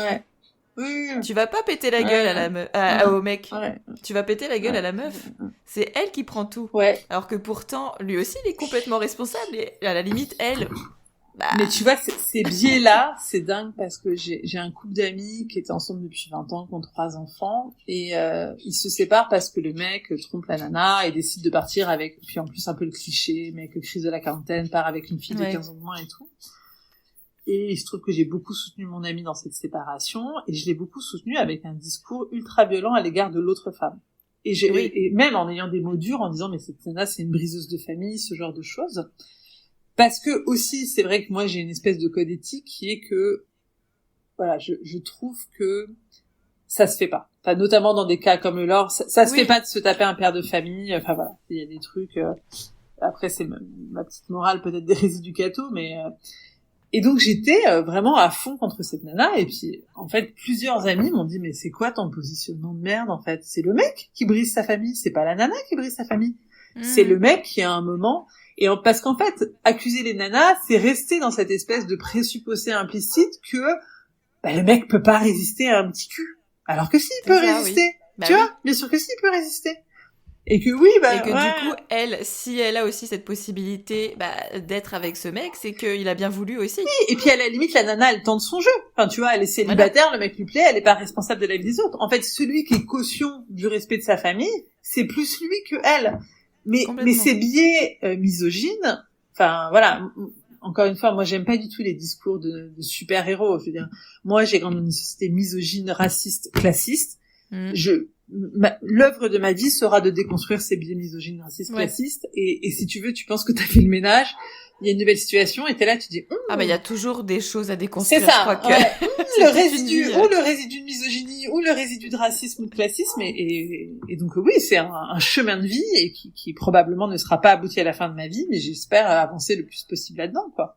Tu vas pas péter la gueule au mec. Tu vas péter la gueule à la meuf. C'est elle qui prend tout. Alors que pourtant, lui aussi, il est complètement responsable. Et à la limite, elle... Mais tu vois, ces biais-là, c'est dingue parce que j'ai un couple d'amis qui étaient ensemble depuis 20 ans, qui ont 3 enfants. Et ils se séparent parce que le mec trompe la nana et décide de partir avec... Puis en plus, un peu le cliché, mec crise de la quarantaine, part avec une fille de 15 ans de moins et tout. Et il se trouve que j'ai beaucoup soutenu mon ami dans cette séparation, et je l'ai beaucoup soutenu avec un discours ultra violent à l'égard de l'autre femme. Et même en ayant des mots durs, en disant mais cette nana c'est une briseuse de famille, ce genre de choses. Parce que aussi, c'est vrai que moi j'ai une espèce de code éthique qui est que, voilà, je trouve que ça se fait pas. Enfin, notamment dans des cas comme le leur, ça se fait pas de se taper un père de famille. Enfin voilà, il y a des trucs. Après c'est ma petite morale peut-être des résidus cathos, mais et donc j'étais vraiment à fond contre cette nana, et puis en fait plusieurs amis m'ont dit mais c'est quoi ton positionnement de merde en fait? C'est le mec qui brise sa famille, c'est pas la nana qui brise sa famille. C'est le mec qui à un moment, parce qu'en fait, accuser les nanas, c'est rester dans cette espèce de présupposé implicite que le mec peut pas résister à un petit cul. Alors que si, il peut résister. Oui. Tu vois, bien sûr que si, il peut résister. Et que oui, et que du coup, elle, si elle a aussi cette possibilité d'être avec ce mec, c'est qu'il a bien voulu aussi. Oui, et puis à la limite, la nana, elle tente son jeu. Enfin, tu vois, elle est célibataire, le mec lui plaît, elle est pas responsable de la vie des autres. En fait, celui qui est caution du respect de sa famille, c'est plus lui que elle. Mais ces biais misogynes, enfin voilà, encore une fois, moi j'aime pas du tout les discours de super-héros. Je veux dire, moi j'ai grandi dans une société misogyne, raciste, classiste. L'œuvre de ma vie sera de déconstruire ces biais misogynes, racistes, classistes. Et si tu veux, tu penses que t'as fait le ménage, il y a une nouvelle situation, et t'es là, tu dis. Il y a toujours des choses à déconstruire. C'est ça. Je crois que le résidu, ou le résidu de misogynie, ou le résidu de racisme ou de classisme, et donc oui, c'est un chemin de vie et qui probablement ne sera pas abouti à la fin de ma vie, mais j'espère avancer le plus possible là-dedans, quoi.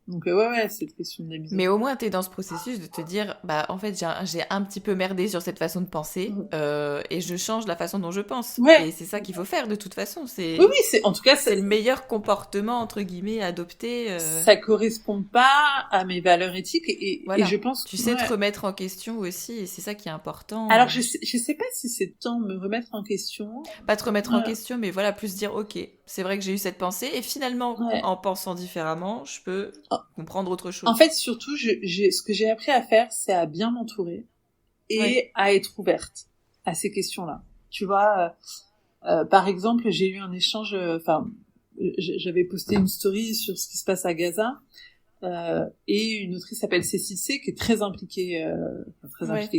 Donc ouais, cette question de la misogynie. Mais au moins t'es dans ce processus de te dire, en fait j'ai un petit peu merdé sur cette façon de penser, et je change la façon dont je pense. Ouais. Et c'est ça qu'il faut faire de toute façon. Oui, c'est en tout cas c'est le meilleur comportement entre guillemets à adopter. Ça correspond pas à mes valeurs éthiques et je pense. Tu sais te remettre en question aussi, et c'est ça qui est important. Alors je sais pas si c'est tant me remettre en question. Pas te remettre en question, mais voilà, plus dire ok, c'est vrai que j'ai eu cette pensée et finalement en pensant différemment, je peux comprendre autre chose. En fait, surtout, ce que j'ai appris à faire, c'est à bien m'entourer et à être ouverte à ces questions-là. Tu vois, par exemple, j'ai eu un échange, j'avais posté une story sur ce qui se passe à Gaza, et une autrice s'appelle Cécile C, qui est très impliquée,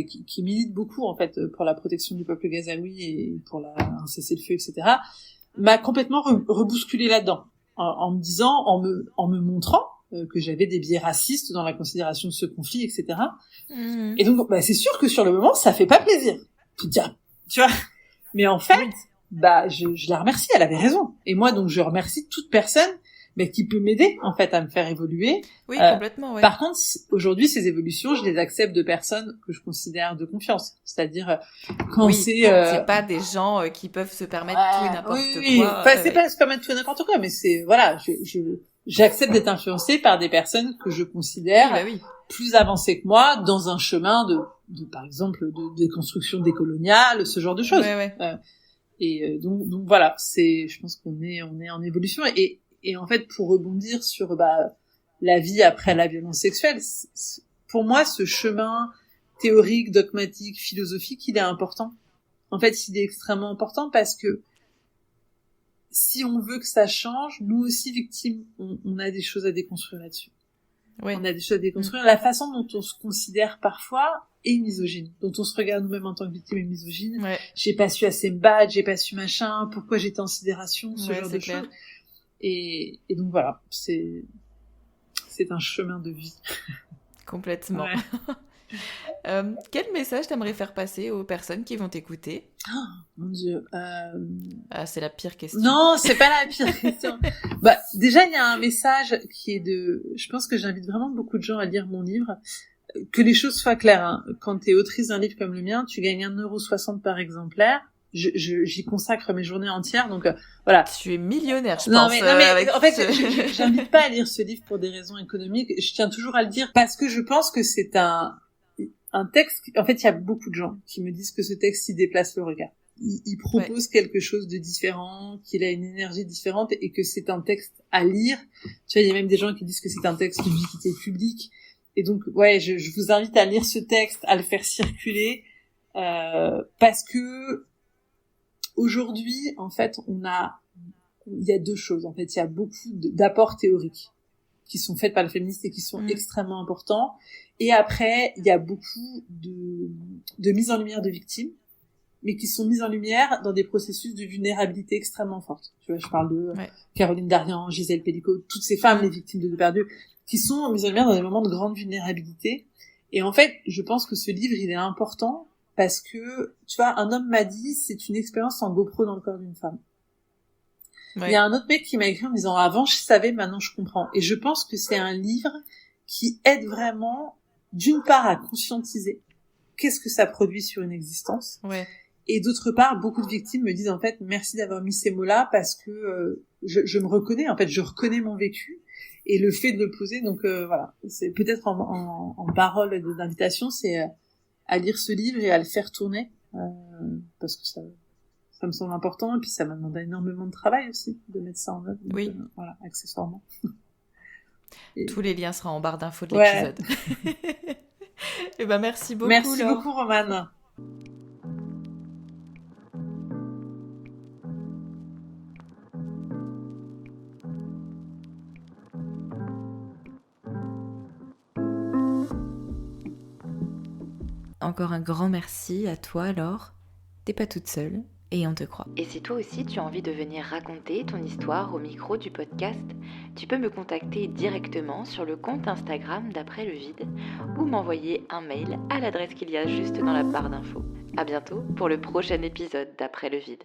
qui milite beaucoup, en fait, pour la protection du peuple gazaoui et pour un cessez-le-feu, etc., m'a complètement rebousculé là-dedans, en me disant, en me montrant, que j'avais des biais racistes dans la considération de ce conflit, etc. Et donc, c'est sûr que sur le moment, ça fait pas plaisir. Tu vois. Mais en fait, je la remercie, elle avait raison. Et moi, donc, je remercie toute personne, qui peut m'aider, en fait, à me faire évoluer. Oui, complètement, ouais. Par contre, aujourd'hui, ces évolutions, je les accepte de personnes que je considère de confiance. C'est-à-dire, quand c'est pas des gens qui peuvent se permettre tout et n'importe quoi. Oui. Enfin, c'est pas se permettre tout et n'importe quoi, mais c'est, voilà, j'accepte d'être influencée par des personnes que je considère plus avancées que moi dans un chemin de par exemple, de déconstruction décoloniale, ce genre de choses. Et donc voilà, je pense qu'on est en évolution et en fait, pour rebondir sur la vie après la violence sexuelle, pour moi, ce chemin théorique, dogmatique, philosophique, il est important. En fait, il est extrêmement important parce que si on veut que ça change, nous aussi, victimes, on a des choses à déconstruire là-dessus. Ouais. On a des choses à déconstruire. La façon dont on se considère parfois est misogyne. Dont on se regarde nous-mêmes en tant que victime est misogyne. Ouais. J'ai pas su assez me battre, j'ai pas su machin, pourquoi j'étais en sidération, ce genre de choses. Et donc voilà, c'est un chemin de vie. Complètement. Ouais. Quel message t'aimerais faire passer aux personnes qui vont t'écouter ? Oh, mon Dieu. C'est la pire question. Non, c'est pas la pire question. Déjà, il y a un message qui est je pense que j'invite vraiment beaucoup de gens à lire mon livre. Que les choses soient claires, hein. Quand t'es autrice d'un livre comme le mien, tu gagnes 1,60 € par exemplaire. J'y consacre mes journées entières, donc voilà. Tu es millionnaire, je pense. Non mais en fait, j'invite pas à lire ce livre pour des raisons économiques. Je tiens toujours à le dire parce que je pense que c'est un texte. En fait, il y a beaucoup de gens qui me disent que ce texte il déplace le regard. Il propose quelque chose de différent, qu'il a une énergie différente et que c'est un texte à lire. Tu vois, il y a même des gens qui disent que c'est un texte d'utilité publique. Et donc, je vous invite à lire ce texte, à le faire circuler, parce que aujourd'hui, en fait, il y a deux choses. En fait, il y a beaucoup d'apports théoriques qui sont faits par les féministes et qui sont extrêmement importants. Et après, il y a beaucoup de mise en lumière de victimes, mais qui sont mises en lumière dans des processus de vulnérabilité extrêmement fortes. Tu vois, je parle de Caroline Darian, Gisèle Pellicot, toutes ces femmes, les victimes de Depardieu, qui sont mises en lumière dans des moments de grande vulnérabilité. Et en fait, je pense que ce livre, il est important parce que, tu vois, un homme m'a dit, c'est une expérience en GoPro dans le corps d'une femme. Ouais. Il y a un autre mec qui m'a écrit en me disant, avant je savais, maintenant je comprends. Et je pense que c'est un livre qui aide vraiment, d'une part, à conscientiser qu'est-ce que ça produit sur une existence. Ouais. Et d'autre part, beaucoup de victimes me disent en fait merci d'avoir mis ces mots-là parce que je me reconnais, en fait je reconnais mon vécu et le fait de le poser. Donc voilà, c'est peut-être en parole d'invitation, c'est à lire ce livre et à le faire tourner parce que ça me semble important et puis ça m'a demandé énormément de travail aussi de mettre ça en œuvre. Donc, oui. Voilà, accessoirement. Et... Tous les liens seront en barre d'infos de l'épisode. Et ben merci beaucoup. Merci beaucoup Romane. Encore un grand merci à toi Laure. T'es pas toute seule et on te croit. Et si toi aussi tu as envie de venir raconter ton histoire au micro du podcast, tu peux me contacter directement sur le compte Instagram d'Après le vide ou m'envoyer un mail à l'adresse qu'il y a juste dans la barre d'infos. À bientôt pour le prochain épisode d'Après le vide.